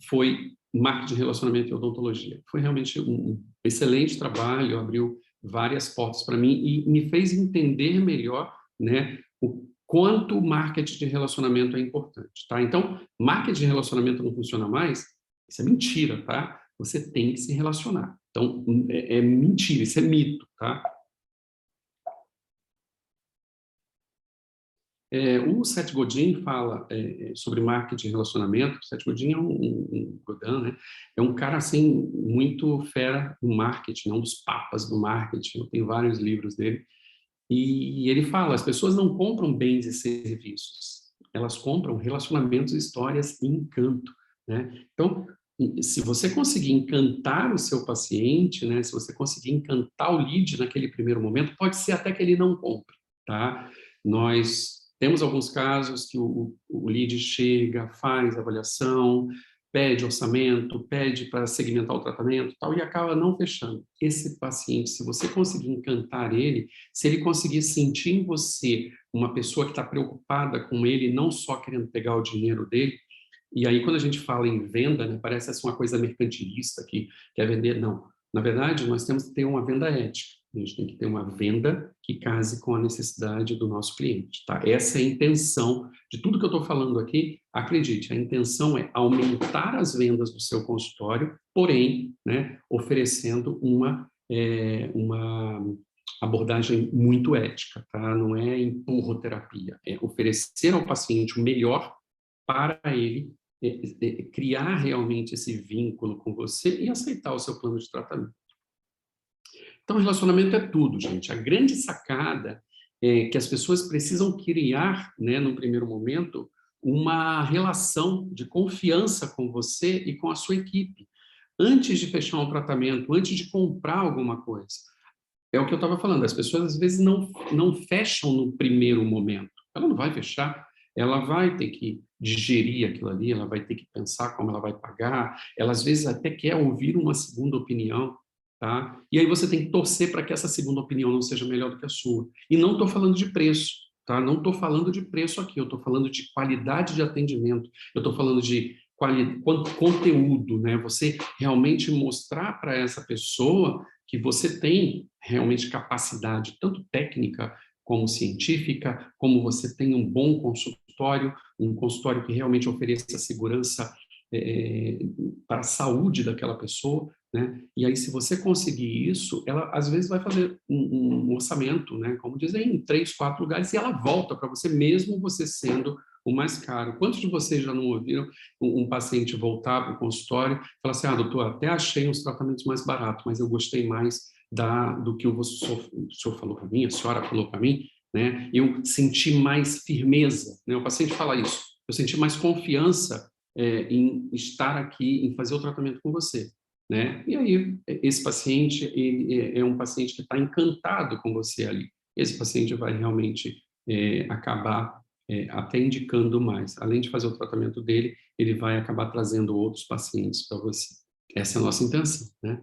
foi marketing de relacionamento e odontologia. Foi realmente um excelente trabalho, abriu várias portas para mim e me fez entender melhor, né, o quanto o marketing de relacionamento é importante, tá? Então, marketing de relacionamento não funciona mais? Isso é mentira, tá? Você tem que se relacionar. Então, é mentira, isso é mito, tá? O Seth Godin fala sobre marketing de relacionamento. O Seth Godin é Godin, né? É um cara assim muito fera no marketing, é um dos papas do marketing. Eu tenho vários livros dele. E ele fala: as pessoas não compram bens e serviços, elas compram relacionamentos, histórias e encanto, né? Então, se você conseguir encantar o seu paciente, né? Se você conseguir encantar o lead naquele primeiro momento, pode ser até que ele não compre, tá? Nós temos alguns casos que o lead chega, faz avaliação, pede orçamento, pede para segmentar o tratamento, tal, e acaba não fechando. Esse paciente, se você conseguir encantar ele, se ele conseguir sentir em você uma pessoa que está preocupada com ele, não só querendo pegar o dinheiro dele, e aí quando a gente fala em venda, né, parece assim uma coisa mercantilista que quer vender, não. Na verdade, nós temos que ter uma venda ética. A gente tem que ter uma venda que case com a necessidade do nosso cliente, tá? Essa é a intenção de tudo que eu estou falando aqui. Acredite, a intenção é aumentar as vendas do seu consultório, porém, né, oferecendo uma abordagem muito ética, tá? Não é empurroterapia, é oferecer ao paciente o melhor para ele criar realmente esse vínculo com você e aceitar o seu plano de tratamento. Então, relacionamento é tudo, gente. A grande sacada é que as pessoas precisam criar, né, no primeiro momento, uma relação de confiança com você e com a sua equipe, antes de fechar um tratamento, antes de comprar alguma coisa. É o que eu estava falando, as pessoas às vezes não fecham no primeiro momento. Ela não vai fechar, ela vai ter que digerir aquilo ali, ela vai ter que pensar como ela vai pagar, ela às vezes até quer ouvir uma segunda opinião, tá? E aí você tem que torcer para que essa segunda opinião não seja melhor do que a sua. E não estou falando de preço, tá? Não estou falando de preço aqui, eu estou falando de qualidade de atendimento, eu estou falando de conteúdo, né? Você realmente mostrar para essa pessoa que você tem realmente capacidade, tanto técnica como científica, como você tem um bom consultório, um consultório que realmente ofereça segurança para a saúde daquela pessoa, né? E aí, se você conseguir isso, ela às vezes vai fazer um orçamento, né? Como dizem, em 3, 4 lugares, e ela volta para você, mesmo você sendo o mais caro. Quantos de vocês já não ouviram um paciente voltar para o consultório e falar assim, doutor, até achei uns tratamentos mais baratos, mas eu gostei mais do que o senhor falou para mim, a senhora falou para mim, né? Eu senti mais firmeza, né? O paciente fala isso, eu senti mais confiança em estar aqui, em fazer o tratamento com você, né? E aí, esse paciente, ele é um paciente que está encantado com você ali. Esse paciente vai realmente acabar até indicando mais. Além de fazer o tratamento dele, ele vai acabar trazendo outros pacientes para você. Essa é a nossa intenção, né?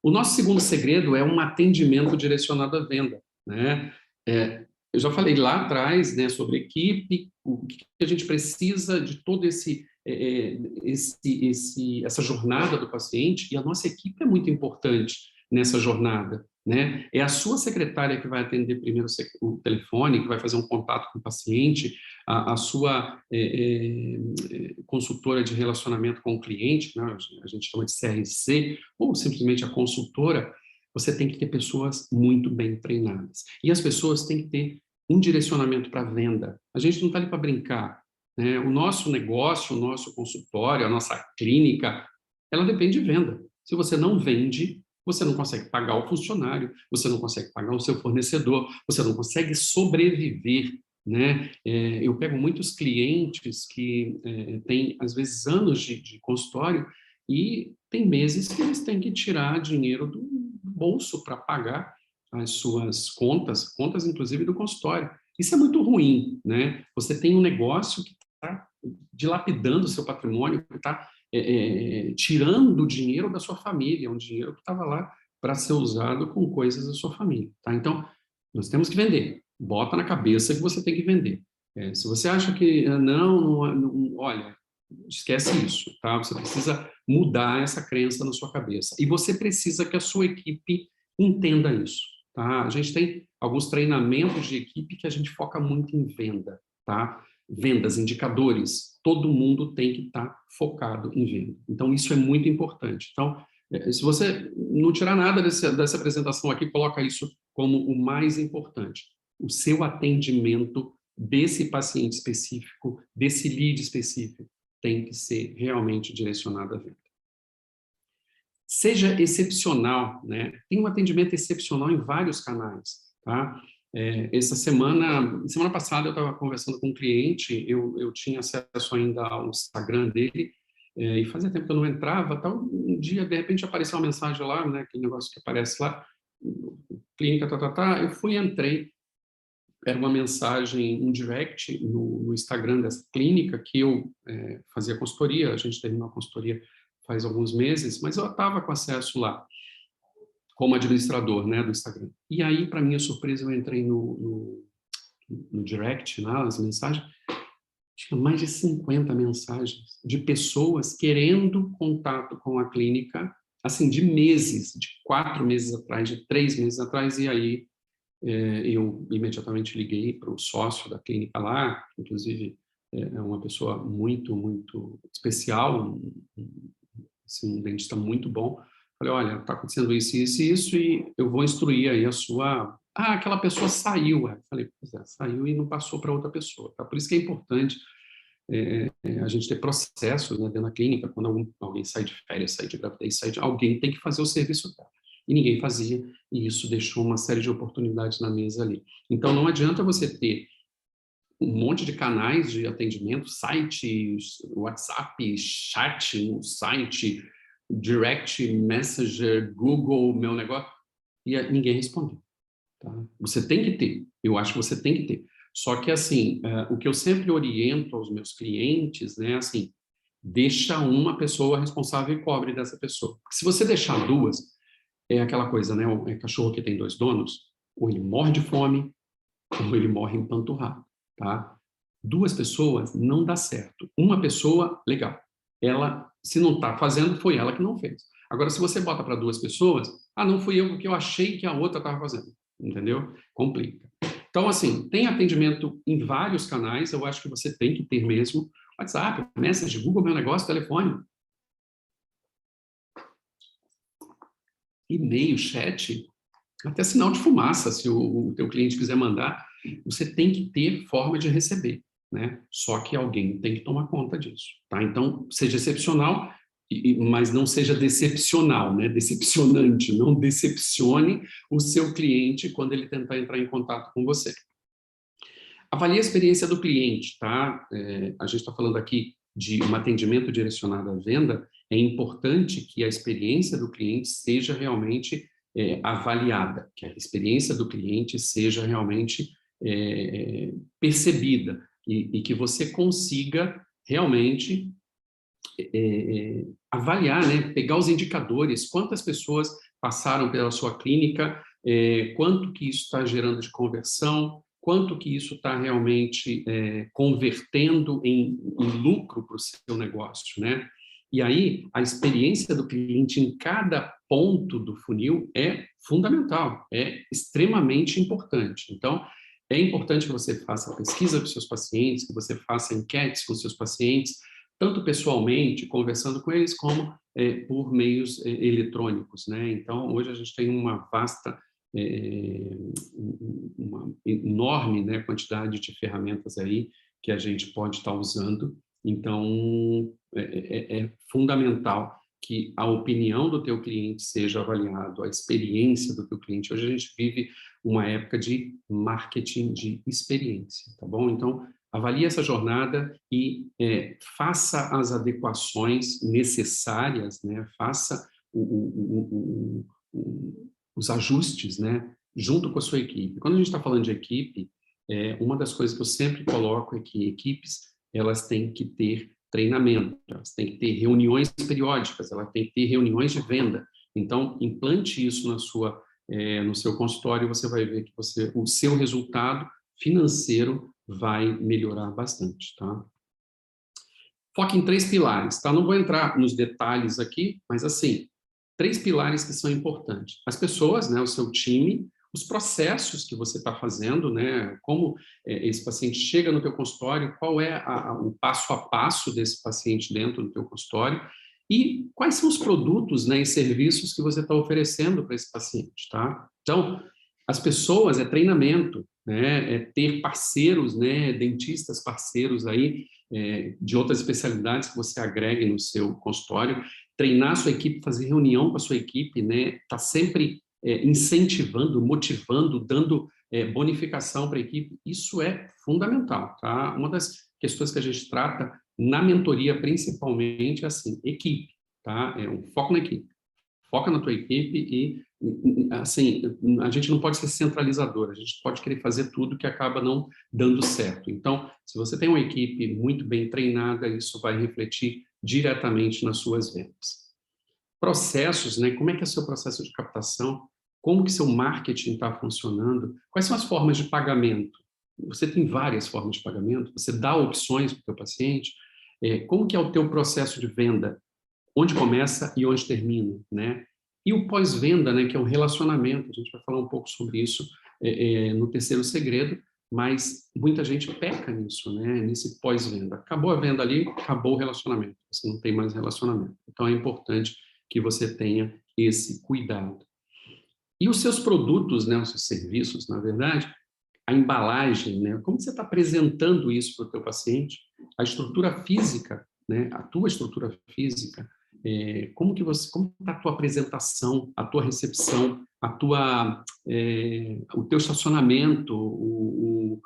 O nosso segundo segredo é um atendimento direcionado à venda, né? Eu já falei lá atrás, né, sobre equipe, o que a gente precisa de todo essa jornada do paciente, e a nossa equipe é muito importante nessa jornada, né? É a sua secretária que vai atender primeiro o telefone, que vai fazer um contato com o paciente, a sua consultora de relacionamento com o cliente, né? A gente chama de CRC, ou simplesmente a consultora. Você tem que ter pessoas muito bem treinadas. E as pessoas têm que ter um direcionamento para a venda. A gente não está ali para brincar, né? O nosso negócio, o nosso consultório, a nossa clínica, ela depende de venda. Se você não vende, você não consegue pagar o funcionário, você não consegue pagar o seu fornecedor, você não consegue sobreviver, né? Eu pego muitos clientes que têm, às vezes, anos de consultório e tem meses que eles têm que tirar dinheiro do bolso para pagar as suas contas inclusive do consultório. Isso é muito ruim, né? Você tem um negócio que está dilapidando o seu patrimônio, que está tirando o dinheiro da sua família, um dinheiro que estava lá para ser usado com coisas da sua família, tá? Então, nós temos que vender. Bota na cabeça que você tem que vender. Se você acha que não, olha, esquece isso, tá? Você precisa mudar essa crença na sua cabeça. E você precisa que a sua equipe entenda isso, tá? A gente tem alguns treinamentos de equipe que a gente foca muito em venda, tá? Vendas, indicadores, todo mundo tem que estar focado em venda. Então, isso é muito importante. Então, se você não tirar nada dessa apresentação aqui, coloca isso como o mais importante. O seu atendimento desse paciente específico, desse lead específico, tem que ser realmente direcionado à venda. Seja excepcional, né? Tem um atendimento excepcional em vários canais, tá? Semana passada eu estava conversando com um cliente, eu tinha acesso ainda ao Instagram dele, e fazia tempo que eu não entrava, tal. Um dia, de repente, apareceu uma mensagem lá, né? Aquele negócio que aparece lá, clínica, eu fui e entrei, era uma mensagem, um direct no Instagram dessa clínica, que eu fazia consultoria, a gente terminou a consultoria faz alguns meses, mas eu estava com acesso lá, como administrador, né, do Instagram. E aí, para minha surpresa, eu entrei no direct, nas mensagens, tinha mais de 50 mensagens de pessoas querendo contato com a clínica, assim, de meses, de 4 meses atrás, de 3 meses atrás, e aí eu imediatamente liguei para o sócio da clínica lá, que inclusive é uma pessoa muito, muito especial, assim, um dentista muito bom. Falei, olha, está acontecendo isso, isso e isso, e eu vou instruir aí a sua... Ah, aquela pessoa saiu. Falei, pois é, saiu e não passou para outra pessoa. Tá? Por isso que é importante a gente ter processos, né, dentro da clínica, quando alguém sai de férias, sai de gravidez, alguém tem que fazer o serviço dela. E ninguém fazia, e isso deixou uma série de oportunidades na mesa ali. Então, não adianta você ter um monte de canais de atendimento, site, WhatsApp, chat no site, direct messenger, Google, meu negócio, e ninguém respondeu. Tá? Você tem que ter, eu acho que você tem que ter. Só que, assim, o que eu sempre oriento aos meus clientes, né, assim, deixa uma pessoa responsável e cobre dessa pessoa. Porque se você deixar duas, é aquela coisa, né, o cachorro que tem dois donos, ou ele morre de fome, ou ele morre empanturrado, tá? Duas pessoas não dá certo. Uma pessoa, legal. Ela, se não está fazendo, foi ela que não fez. Agora, se você bota para duas pessoas, não fui eu porque eu achei que a outra estava fazendo, entendeu? Complica. Então, assim, tem atendimento em vários canais, eu acho que você tem que ter mesmo. WhatsApp, Message, Google Meu Negócio, telefone, e-mail, chat, até sinal de fumaça, se o teu cliente quiser mandar, você tem que ter forma de receber, né? Só que alguém tem que tomar conta disso, tá? Então, seja excepcional, mas não seja decepcional, né? Decepcionante, não decepcione o seu cliente quando ele tentar entrar em contato com você. Avalie a experiência do cliente, tá? A gente está falando aqui de um atendimento direcionado à venda, é importante que a experiência do cliente seja realmente avaliada, que a experiência do cliente seja realmente percebida e que você consiga realmente avaliar, né? Pegar os indicadores, quantas pessoas passaram pela sua clínica, quanto que isso está gerando de conversão, quanto que isso está realmente convertendo em lucro para o seu negócio, né? E aí, a experiência do cliente em cada ponto do funil é fundamental, é extremamente importante. Então, é importante que você faça pesquisa com seus pacientes, que você faça enquetes com seus pacientes, tanto pessoalmente, conversando com eles, como por meios eletrônicos, né? Então, hoje a gente tem uma vasta, uma enorme, né, quantidade de ferramentas aí que a gente pode estar usando. Então, é fundamental que a opinião do teu cliente seja avaliada, a experiência do teu cliente. Hoje a gente vive uma época de marketing de experiência, tá bom? Então, avalie essa jornada e faça as adequações necessárias, né? Faça os ajustes, né? Junto com a sua equipe. Quando a gente está falando de equipe, uma das coisas que eu sempre coloco é que equipes elas têm que ter treinamento, elas têm que ter reuniões periódicas, elas têm que ter reuniões de venda. Então, implante isso no seu consultório, você vai ver que o seu resultado financeiro vai melhorar bastante, tá? Foque em 3 pilares, tá? Não vou entrar nos detalhes aqui, mas assim, 3 pilares que são importantes. As pessoas, né, o seu time, os processos que você está fazendo, né, como esse paciente chega no teu consultório, qual é o passo a passo desse paciente dentro do teu consultório e quais são os produtos, né, e serviços que você está oferecendo para esse paciente, tá? Então, as pessoas, treinamento, né, ter parceiros, né, dentistas parceiros aí, de outras especialidades que você agregue no seu consultório, treinar a sua equipe, fazer reunião com a sua equipe, né, tá sempre incentivando, motivando, dando bonificação para a equipe, isso é fundamental, tá? Uma das questões que a gente trata na mentoria, principalmente, é assim, equipe, tá? É um foco na equipe. Foca na tua equipe e, assim, a gente não pode ser centralizador, a gente pode querer fazer tudo que acaba não dando certo. Então, se você tem uma equipe muito bem treinada, isso vai refletir diretamente nas suas vendas. Processos, né? Como é que é o seu processo de captação? Como que seu marketing está funcionando? Quais são as formas de pagamento? Você tem várias formas de pagamento, você dá opções para o teu paciente. Como que é o teu processo de venda? Onde começa e onde termina, né? E o pós-venda, né, que é o relacionamento, a gente vai falar um pouco sobre isso no terceiro segredo, mas muita gente peca nisso, né, nesse pós-venda. Acabou a venda ali, acabou o relacionamento, você não tem mais relacionamento. Então é importante que você tenha esse cuidado. E os seus produtos, né, os seus serviços, na verdade, a embalagem, né, como você está apresentando isso para o teu paciente, a estrutura física, né, a tua estrutura física, como está a tua apresentação, a tua recepção, o teu estacionamento,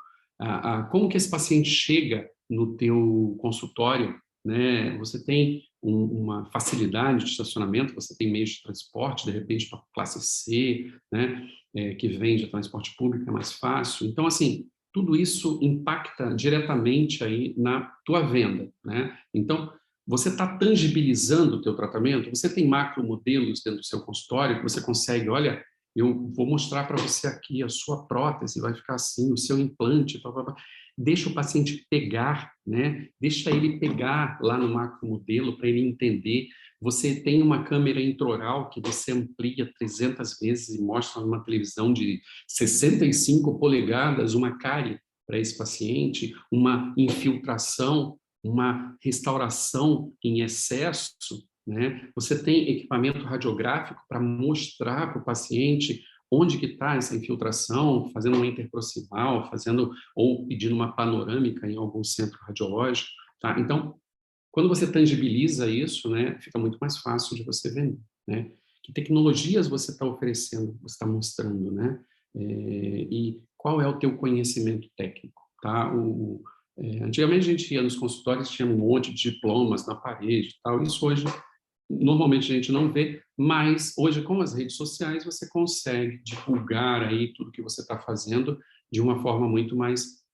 como que esse paciente chega no teu consultório, né? Você tem uma facilidade de estacionamento, você tem meios de transporte, de repente, para classe C, né? Que vende transporte público, é mais fácil. Então, assim, tudo isso impacta diretamente aí na tua venda, né? Então, você está tangibilizando o teu tratamento, você tem macromodelos dentro do seu consultório que você consegue, olha, eu vou mostrar para você aqui a sua prótese, vai ficar assim, o seu implante, blá, blá, blá. Deixa o paciente pegar, né? Deixa ele pegar lá no macromodelo para ele entender. Você tem uma câmera intraoral que você amplia 300 vezes e mostra numa televisão de 65 polegadas uma cárie para esse paciente, uma infiltração, uma restauração em excesso, né? Você tem equipamento radiográfico para mostrar para o paciente onde que está essa infiltração, fazendo uma interproximal, fazendo ou pedindo uma panorâmica em algum centro radiológico, tá? Então, quando você tangibiliza isso, né, fica muito mais fácil de você vender, né? Que tecnologias você está oferecendo, você está mostrando, né? E qual é o teu conhecimento técnico, tá? Antigamente a gente ia nos consultórios, tinha um monte de diplomas na parede e tal, isso hoje normalmente a gente não vê, mas hoje com as redes sociais você consegue divulgar aí tudo que você está fazendo de uma forma muito mais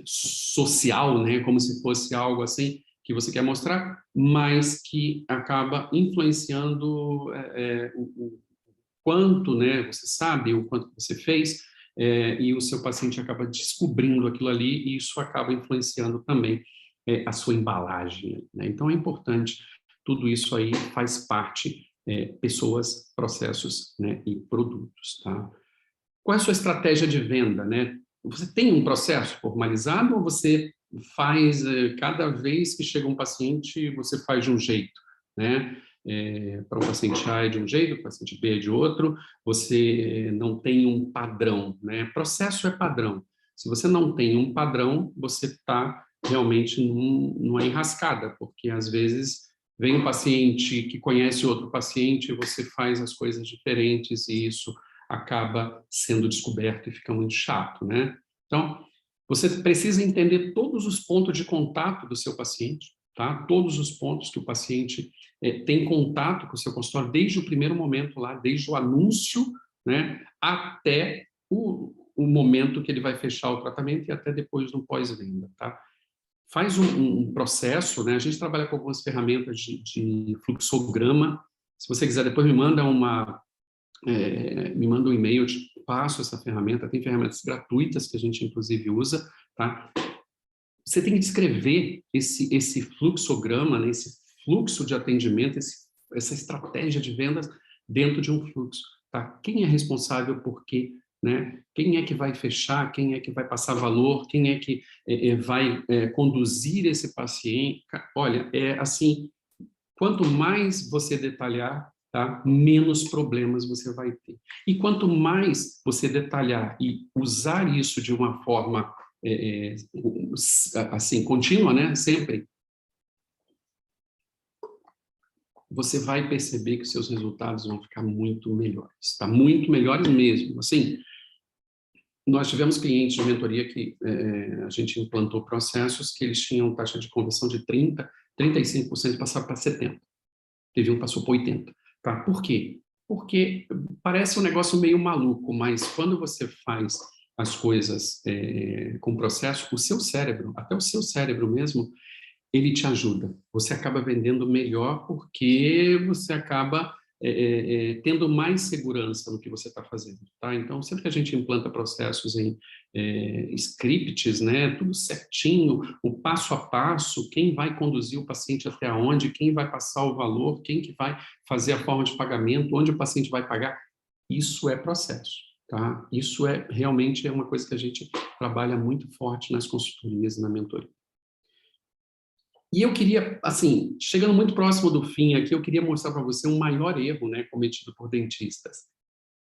social, né? Como se fosse algo assim que você quer mostrar, mas que acaba influenciando o quanto, né? Você sabe o quanto você fez, e o seu paciente acaba descobrindo aquilo ali e isso acaba influenciando também a sua embalagem, né? Então é importante, tudo isso aí faz parte, pessoas, processos, né, e produtos, tá? Qual é a sua estratégia de venda, né? Você tem um processo formalizado ou você faz, cada vez que chega um paciente, você faz de um jeito, né? Para o paciente A é de um jeito, para o paciente B é de outro, você não tem um padrão, né? Processo é padrão. Se você não tem um padrão, você está realmente numa enrascada, porque às vezes vem um paciente que conhece outro paciente, você faz as coisas diferentes e isso acaba sendo descoberto e fica muito chato, né? Então, você precisa entender todos os pontos de contato do seu paciente, tá? Todos os pontos que o paciente tem contato com o seu consultório, desde o primeiro momento lá, desde o anúncio, né, até o momento que ele vai fechar o tratamento e até depois no pós-venda, tá? Faz um processo, né? A gente trabalha com algumas ferramentas de fluxograma. Se você quiser, depois me manda um e-mail, eu te passo essa ferramenta. Tem ferramentas gratuitas que a gente, inclusive, usa, tá? Você tem que descrever esse fluxograma, né? Esse fluxo de atendimento, essa estratégia de vendas dentro de um fluxo, tá? Quem é responsável por quê, né? Quem é que vai fechar, quem é que vai passar valor, quem é que vai conduzir esse paciente. Olha, é assim, quanto mais você detalhar, tá, menos problemas você vai ter. E quanto mais você detalhar e usar isso de uma forma assim contínua, né, sempre, você vai perceber que os seus resultados vão ficar muito melhores, tá? Muito melhores mesmo. Assim, nós tivemos clientes de mentoria que a gente implantou processos que eles tinham taxa de conversão de 30, 35% e passaram para 70%. Teve um que passou para 80%. Tá? Por quê? Porque parece um negócio meio maluco, mas quando você faz as coisas com processo, o seu cérebro, até o seu cérebro mesmo, ele te ajuda. Você acaba vendendo melhor porque você acaba tendo mais segurança no que você está fazendo, tá? Então, sempre que a gente implanta processos em scripts, né, tudo certinho, o passo a passo, quem vai conduzir o paciente até onde, quem vai passar o valor, quem que vai fazer a forma de pagamento, onde o paciente vai pagar, isso é processo, tá? Isso realmente é uma coisa que a gente trabalha muito forte nas consultorias e na mentoria. E eu queria, assim, chegando muito próximo do fim aqui, eu queria mostrar para você um maior erro, né, cometido por dentistas.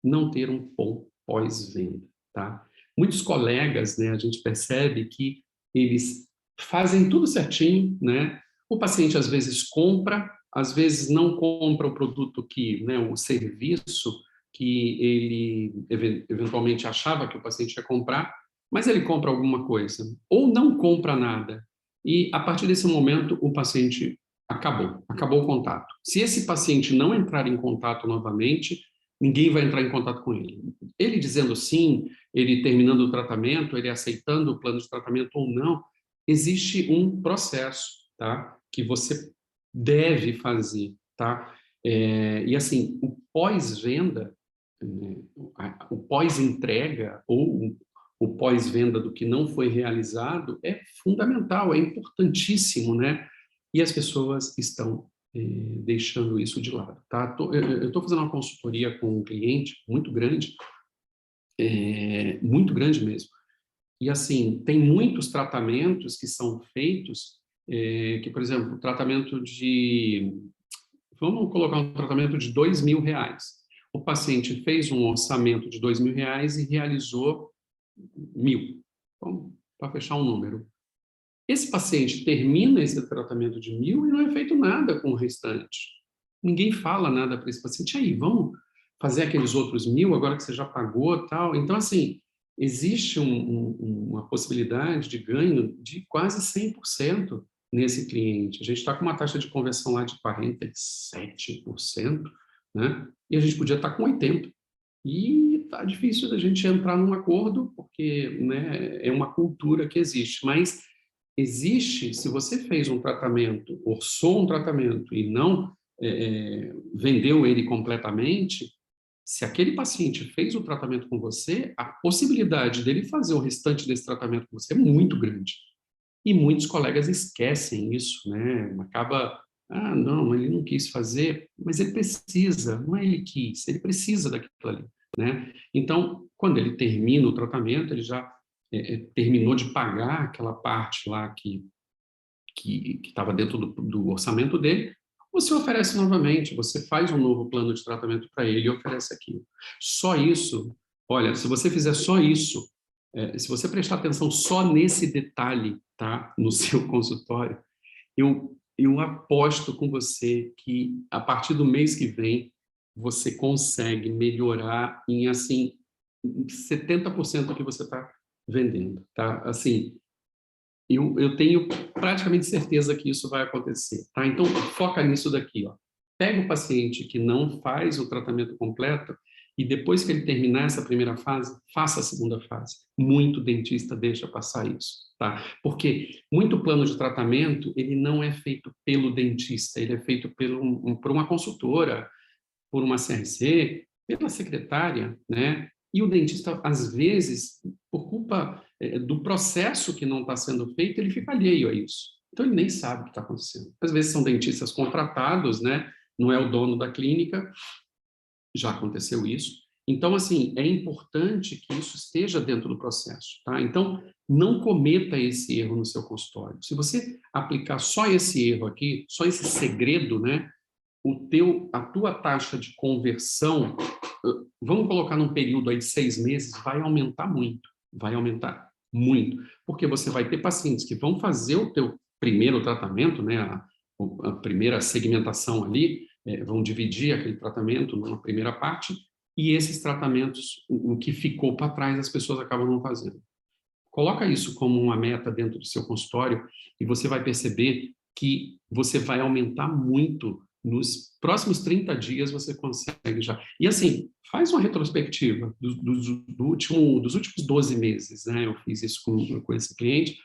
Não ter um bom pós-venda, tá? Muitos colegas, né, a gente percebe que eles fazem tudo certinho, né? O paciente às vezes compra, às vezes não compra o produto que, né, o serviço que ele eventualmente achava que o paciente ia comprar, mas ele compra alguma coisa, ou não compra nada. e a partir desse momento o paciente acabou o contato. Se esse paciente não entrar em contato novamente, ninguém vai entrar em contato com ele. Ele dizendo sim, ele terminando o tratamento, ele aceitando o plano de tratamento ou não, existe um processo, tá? Que você deve fazer, tá? E assim, o pós-venda, o pós-entrega ou o pós-venda do que não foi realizado é fundamental, é importantíssimo, né? E as pessoas estão deixando isso de lado, tá? Eu estou fazendo uma consultoria com um cliente muito grande mesmo. E assim, tem muitos tratamentos que são feitos, que, por exemplo, vamos colocar um tratamento de R$ 2.000. O paciente fez um orçamento de R$ 2.000 e realizou 1.000. Então, para fechar um número. Esse paciente termina esse tratamento de 1.000 e não é feito nada com o restante. Ninguém fala nada para esse paciente. Aí, vamos fazer aqueles outros 1.000 agora que você já pagou, tal. Então, assim, existe uma possibilidade de ganho de quase 100% nesse cliente. A gente está com uma taxa de conversão lá de 47%, né? E a gente podia estar com 80%. E está difícil da gente entrar num acordo, porque, né, é uma cultura que existe. Mas existe, se você fez um tratamento, orçou um tratamento e não vendeu ele completamente, se aquele paciente fez o tratamento com você, a possibilidade dele fazer o restante desse tratamento com você é muito grande. E muitos colegas esquecem isso, né? Acaba, não, ele não quis fazer, mas ele precisa, não é ele quis, ele precisa daquilo ali, né? Então, quando ele termina o tratamento, ele já terminou de pagar aquela parte lá que estava dentro do orçamento dele, você oferece novamente, você faz um novo plano de tratamento para ele e oferece aquilo. Só isso, olha, se você fizer só isso, se você prestar atenção só nesse detalhe, tá, no seu consultório, eu aposto com você que a partir do mês que vem você consegue melhorar em assim 70% do que você está vendendo, tá? Assim, eu tenho praticamente certeza que isso vai acontecer, tá? Então, foca nisso daqui, ó. Pega o paciente que não faz o tratamento completo e depois que ele terminar essa primeira fase, faça a segunda fase. Muito dentista deixa passar isso, tá? Porque muito plano de tratamento, ele não é feito pelo dentista, ele é feito por uma consultora, por uma CRC, pela secretária, né? E o dentista, às vezes, por culpa do processo que não está sendo feito, ele fica alheio a isso. Então, ele nem sabe o que está acontecendo. Às vezes são dentistas contratados, né? Não é o dono da clínica, já aconteceu isso. Então, assim, é importante que isso esteja dentro do processo, tá? Então, não cometa esse erro no seu consultório. Se você aplicar só esse erro aqui, só esse segredo, né? A tua taxa de conversão, vamos colocar num período aí de 6 meses, vai aumentar muito, porque você vai ter pacientes que vão fazer o teu primeiro tratamento, né, a primeira segmentação ali, vão dividir aquele tratamento numa primeira parte, e esses tratamentos, o que ficou para trás, as pessoas acabam não fazendo. Coloca isso como uma meta dentro do seu consultório e você vai perceber que você vai aumentar muito. Nos próximos 30 dias você consegue já. E assim, faz uma retrospectiva dos últimos 12 meses, né? Eu fiz isso com esse cliente.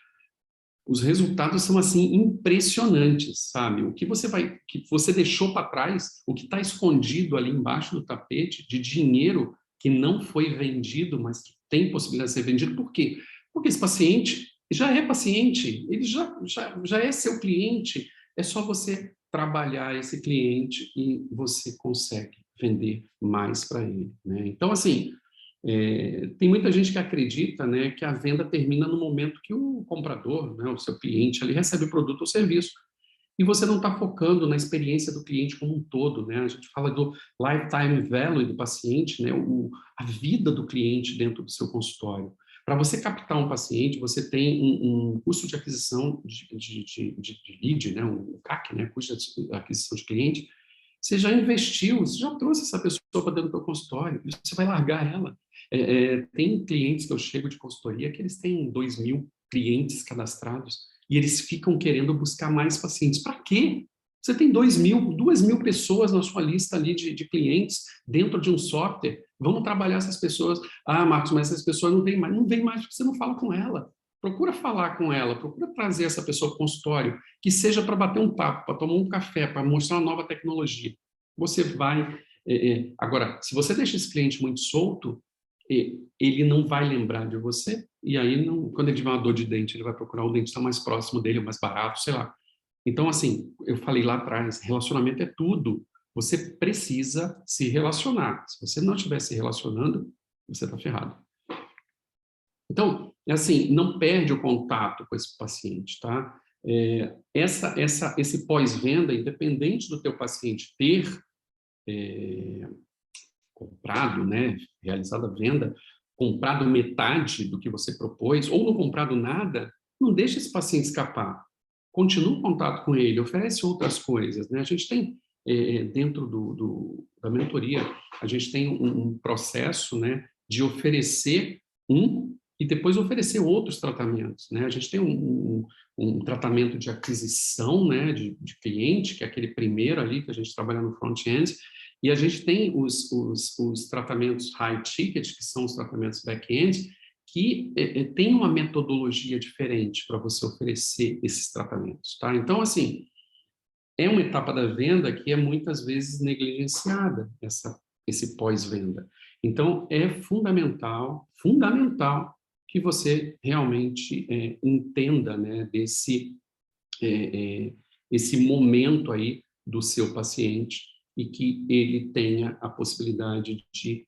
Os resultados são assim impressionantes, sabe? Que você deixou para trás, o que está escondido ali embaixo do tapete de dinheiro que não foi vendido, mas que tem possibilidade de ser vendido. Por quê? Porque esse paciente já é paciente, ele já é seu cliente. É só você trabalhar esse cliente e você consegue vender mais para ele, né? Então, assim, tem muita gente que acredita, né, que a venda termina no momento que o comprador, né, o seu cliente, ali recebe o produto ou serviço. E você não está focando na experiência do cliente como um todo, né? A gente fala do lifetime value do paciente, né? A vida do cliente dentro do seu consultório. Para você captar um paciente, você tem um custo de aquisição de lead, né? O CAC, né? Custo de aquisição de cliente. Você já investiu, você já trouxe essa pessoa para dentro do seu consultório, e você vai largar ela. Tem clientes que eu chego de consultoria que eles têm 2.000 clientes cadastrados, e eles ficam querendo buscar mais pacientes. Para quê? Você tem 2.000 pessoas na sua lista ali de clientes dentro de um software. Vamos trabalhar essas pessoas. Ah, Marcos, mas essas pessoas não vêm mais. Não vêm mais porque você não fala com ela. Procura falar com ela, procura trazer essa pessoa para o consultório, que seja para bater um papo, para tomar um café, para mostrar uma nova tecnologia. Você vai... Agora, se você deixa esse cliente muito solto, ele não vai lembrar de você, e aí, quando ele tiver uma dor de dente, ele vai procurar o dentista mais próximo dele, mais barato, sei lá. Então, assim, eu falei lá atrás, relacionamento é tudo. Você precisa se relacionar. Se você não estiver se relacionando, você está ferrado. Então, assim, não perde o contato com esse paciente, tá? Esse pós-venda, independente do teu paciente ter comprado, né, realizado a venda, comprado metade do que você propôs, ou não comprado nada, não deixa esse paciente escapar. Continua em contato com ele, oferece outras coisas, né? A gente tem, dentro da mentoria, a gente tem um processo, né, de oferecer e depois oferecer outros tratamentos, né? A gente tem um tratamento de aquisição, né, de cliente, que é aquele primeiro ali que a gente trabalha no front-end, e a gente tem os tratamentos high ticket, que são os tratamentos back-end, que tem uma metodologia diferente para você oferecer esses tratamentos, tá? Então, assim, é uma etapa da venda que é muitas vezes negligenciada, esse pós-venda. Então, é fundamental que você realmente entenda, né, esse momento aí do seu paciente e que ele tenha a possibilidade de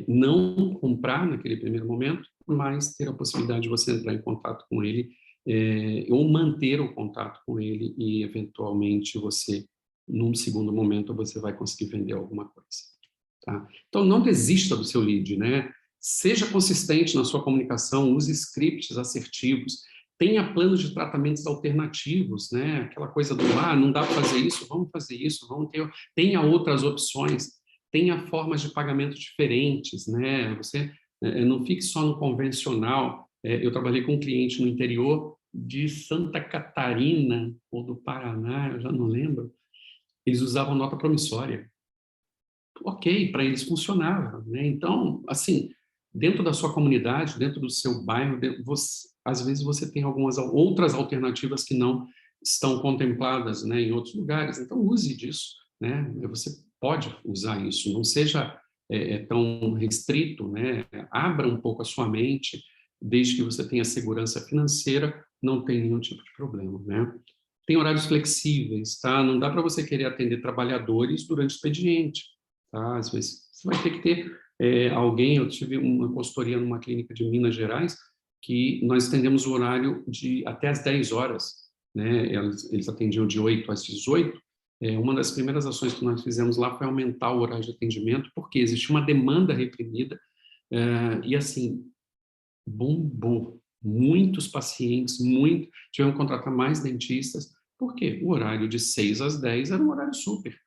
não comprar naquele primeiro momento, mas ter a possibilidade de você entrar em contato com ele ou manter o contato com ele e, eventualmente, você, num segundo momento, você vai conseguir vender alguma coisa. Tá? Então, não desista do seu lead, né? Seja consistente na sua comunicação, use scripts assertivos, tenha planos de tratamentos alternativos, né? Aquela coisa do, não dá para fazer isso, vamos fazer isso, tenha outras opções, tenha formas de pagamento diferentes, né? Você não fique só no convencional. Eu trabalhei com um cliente no interior de Santa Catarina ou do Paraná, eu já não lembro, eles usavam nota promissória. Ok, para eles funcionava, né? Então, assim, dentro da sua comunidade, dentro do seu bairro, às vezes você tem algumas outras alternativas que não estão contempladas, né, em outros lugares. Então, use disso, né? Você pode usar isso, não seja tão restrito, né? Abra um pouco a sua mente, desde que você tenha segurança financeira, não tem nenhum tipo de problema, né? Tem horários flexíveis, tá? Não dá para você querer atender trabalhadores durante o expediente. Tá? Às vezes você vai ter que ter alguém. Eu tive uma consultoria numa clínica de Minas Gerais que nós estendemos o horário de até às 10 horas, né? Eles atendiam de 8 às 18. Uma das primeiras ações que nós fizemos lá foi aumentar o horário de atendimento, porque existia uma demanda reprimida e assim, bombou. Muitos pacientes, tiveram que contratar mais dentistas, porque o horário de 6 às 10 era um horário super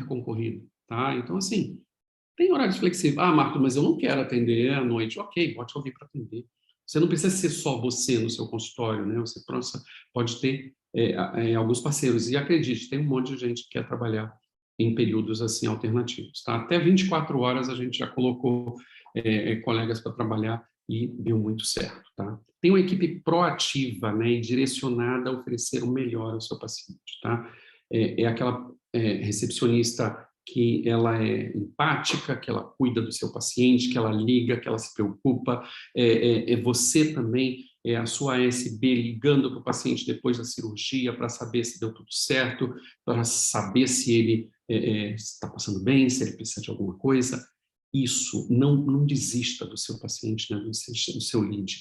concorrido, tá? Então, assim, tem horários flexíveis. Ah, Marco, mas eu não quero atender à noite. Ok, bote alguém para atender. Você não precisa ser só você no seu consultório, né? Você pode ter alguns parceiros. E acredite, tem um monte de gente que quer trabalhar em períodos assim alternativos, tá? Até 24 horas a gente já colocou colegas para trabalhar e deu muito certo, tá? Tem uma equipe proativa, né, e direcionada a oferecer o melhor ao seu paciente, tá? Aquela recepcionista que ela é empática, que ela cuida do seu paciente, que ela liga, que ela se preocupa. Você também, a sua ASB ligando para o paciente depois da cirurgia para saber se deu tudo certo, para saber se ele está passando bem, se ele precisa de alguma coisa. Isso, não desista do seu paciente, né, do seu lead.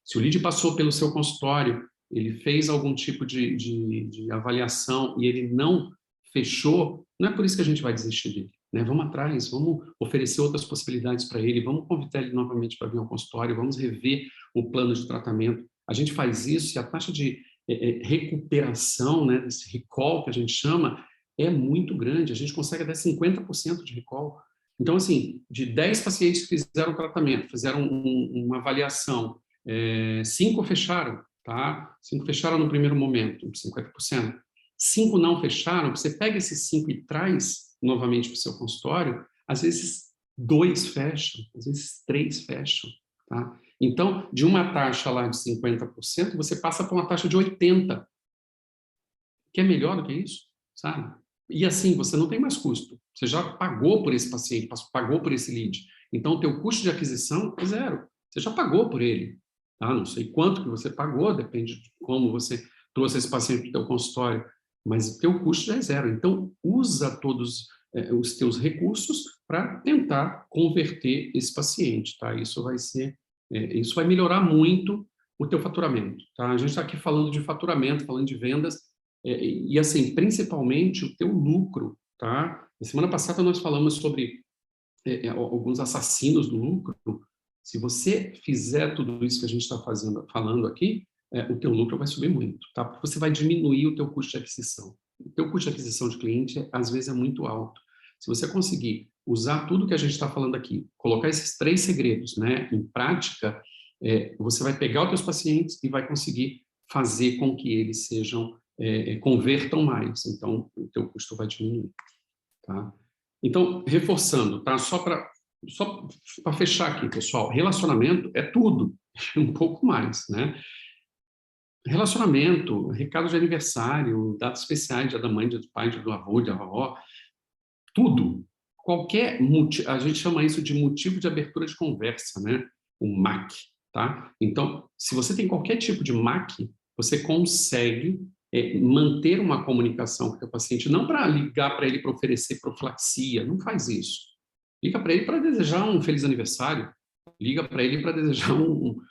Se o lead passou pelo seu consultório, ele fez algum tipo de avaliação e ele não fechou, não é por isso que a gente vai desistir dele, né? Vamos atrás, vamos oferecer outras possibilidades para ele, vamos convidar ele novamente para vir ao consultório, vamos rever o plano de tratamento. A gente faz isso e a taxa de recuperação, né, desse recall que a gente chama, é muito grande. A gente consegue até 50% de recall. Então, assim, de 10 pacientes que fizeram tratamento, fizeram uma avaliação, 5 fecharam, tá? 5 fecharam no primeiro momento, 50%. 5 não fecharam, você pega esses 5 e traz novamente para o seu consultório, às vezes 2 fecham, às vezes 3 fecham, tá? Então, de uma taxa lá de 50%, você passa para uma taxa de 80%, que é melhor do que isso, sabe? E assim, você não tem mais custo. Você já pagou por esse paciente, pagou por esse lead. Então, o teu custo de aquisição é zero. Você já pagou por ele. Tá? Não sei quanto que você pagou, depende de como você trouxe esse paciente para o teu consultório, mas o teu custo já é zero. Então, usa todos os teus recursos para tentar converter esse paciente. Tá? Isso vai melhorar muito o teu faturamento. Tá? A gente está aqui falando de faturamento, falando de vendas, e assim, principalmente o teu lucro, tá? Na semana passada nós falamos sobre alguns assassinos do lucro. Se você fizer tudo isso que a gente está falando aqui, o teu lucro vai subir muito, tá? Porque você vai diminuir o teu custo de aquisição. O teu custo de aquisição de cliente, às vezes, é muito alto. Se você conseguir usar tudo que a gente está falando aqui, colocar esses 3 segredos, né, em prática, você vai pegar os teus pacientes e vai conseguir fazer com que eles convertam mais. Então, o teu custo vai diminuir, tá? Então, reforçando, tá? Só para fechar aqui, pessoal, relacionamento é tudo, um pouco mais, né? Relacionamento, recado de aniversário, datas especiais, dia da mãe, dia do pai, dia do avô, dia da avó, tudo. Qualquer motivo, a gente chama isso de motivo de abertura de conversa, né? O MAC, tá? Então, se você tem qualquer tipo de MAC, você consegue manter uma comunicação com o paciente, não para ligar para ele para oferecer profilaxia, não faz isso. Liga para ele para desejar um feliz aniversário, liga para ele para desejar um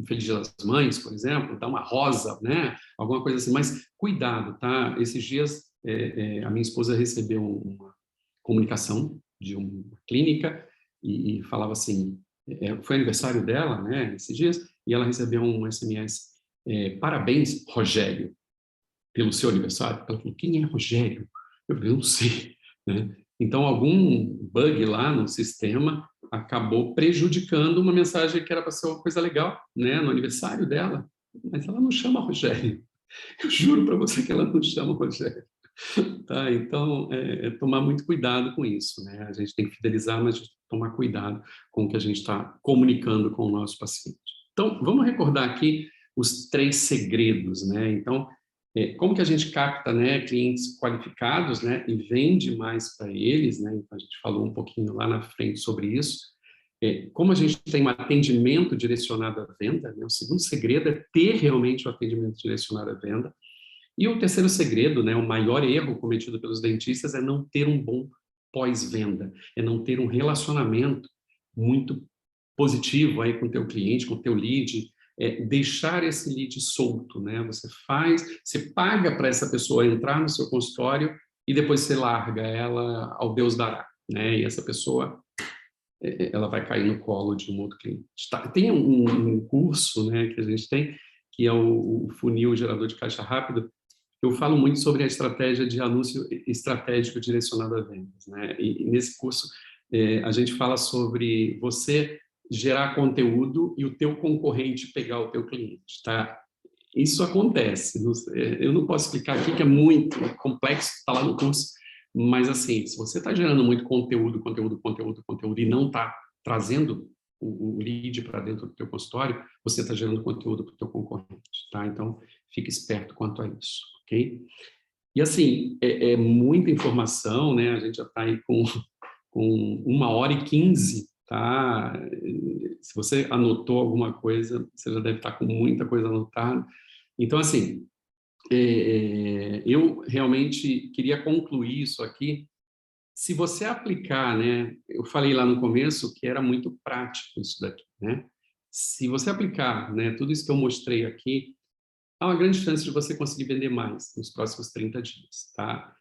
Feliz Dia das Mães, por exemplo, dar uma rosa, né? Alguma coisa assim, mas cuidado, tá? Esses dias a minha esposa recebeu uma comunicação de uma clínica e falava assim, foi aniversário dela, né, esses dias, e ela recebeu um SMS, parabéns, Rogério, pelo seu aniversário. Ela falou, quem é Rogério? Eu falei, eu não sei, né? Então, algum bug lá no sistema acabou prejudicando uma mensagem que era para ser uma coisa legal, né, no aniversário dela, mas ela não chama Rogério. Eu juro para você que ela não chama Rogério. Tá? Então, tomar muito cuidado com isso, né? A gente tem que fidelizar, mas a gente tem que tomar cuidado com o que a gente está comunicando com o nosso paciente. Então, vamos recordar aqui os 3 segredos, né? Então, como que a gente capta, né, clientes qualificados, né, e vende mais para eles, né? Então, a gente falou um pouquinho lá na frente sobre isso. Como a gente tem um atendimento direcionado à venda, né? O segundo segredo é ter realmente o atendimento direcionado à venda. E o terceiro segredo, né, o maior erro cometido pelos dentistas é não ter um bom pós-venda, é não ter um relacionamento muito positivo aí com o teu cliente, com o teu lead, deixar esse lead solto, né? Você paga para essa pessoa entrar no seu consultório e depois você larga ela ao Deus dará, né? E essa pessoa ela vai cair no colo de um outro cliente. Tem um curso, né, que a gente tem, que é o funil gerador de caixa rápido. Eu falo muito sobre a estratégia de anúncio estratégico direcionado a vendas, né? E nesse curso a gente fala sobre você gerar conteúdo e o teu concorrente pegar o teu cliente, tá? Isso acontece. Eu não posso explicar aqui que é muito complexo, está lá no curso, mas assim, se você está gerando muito conteúdo e não está trazendo o lead para dentro do teu consultório, você está gerando conteúdo para o teu concorrente, tá? Então, fique esperto quanto a isso, ok? E assim, é muita informação, né? A gente já está aí com 1h15, tá? Se você anotou alguma coisa, você já deve estar com muita coisa anotada. Então, assim, eu realmente queria concluir isso aqui. Se você aplicar, né? Eu falei lá no começo que era muito prático isso daqui, né? Se você aplicar, né, tudo isso que eu mostrei aqui, há uma grande chance de você conseguir vender mais nos próximos 30 dias, tá?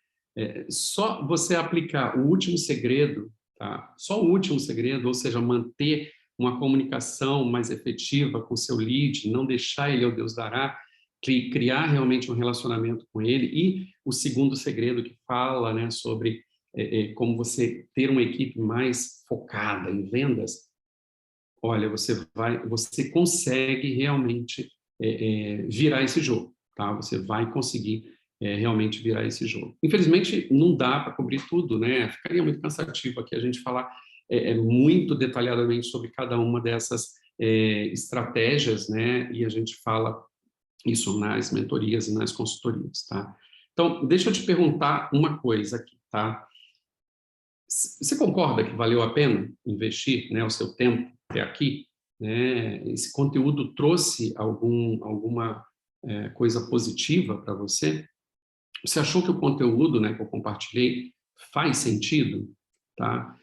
Só você aplicar o último segredo, tá? Só o último segredo, ou seja, manter uma comunicação mais efetiva com o seu lead, não deixar ele ao Deus dará, criar realmente um relacionamento com ele. E o segundo segredo que fala, né, sobre como você ter uma equipe mais focada em vendas, olha, você consegue realmente virar esse jogo, tá? Você vai conseguir realmente virar esse jogo. Infelizmente, não dá para cobrir tudo, né? Ficaria muito cansativo aqui a gente falar muito detalhadamente sobre cada uma dessas estratégias, né? E a gente fala isso nas mentorias e nas consultorias, tá? Então, deixa eu te perguntar uma coisa aqui, tá? Você concorda que valeu a pena investir, né, o seu tempo até aqui? Né? Esse conteúdo trouxe alguma coisa positiva para você? Você achou que o conteúdo, né, que eu compartilhei faz sentido? Tá?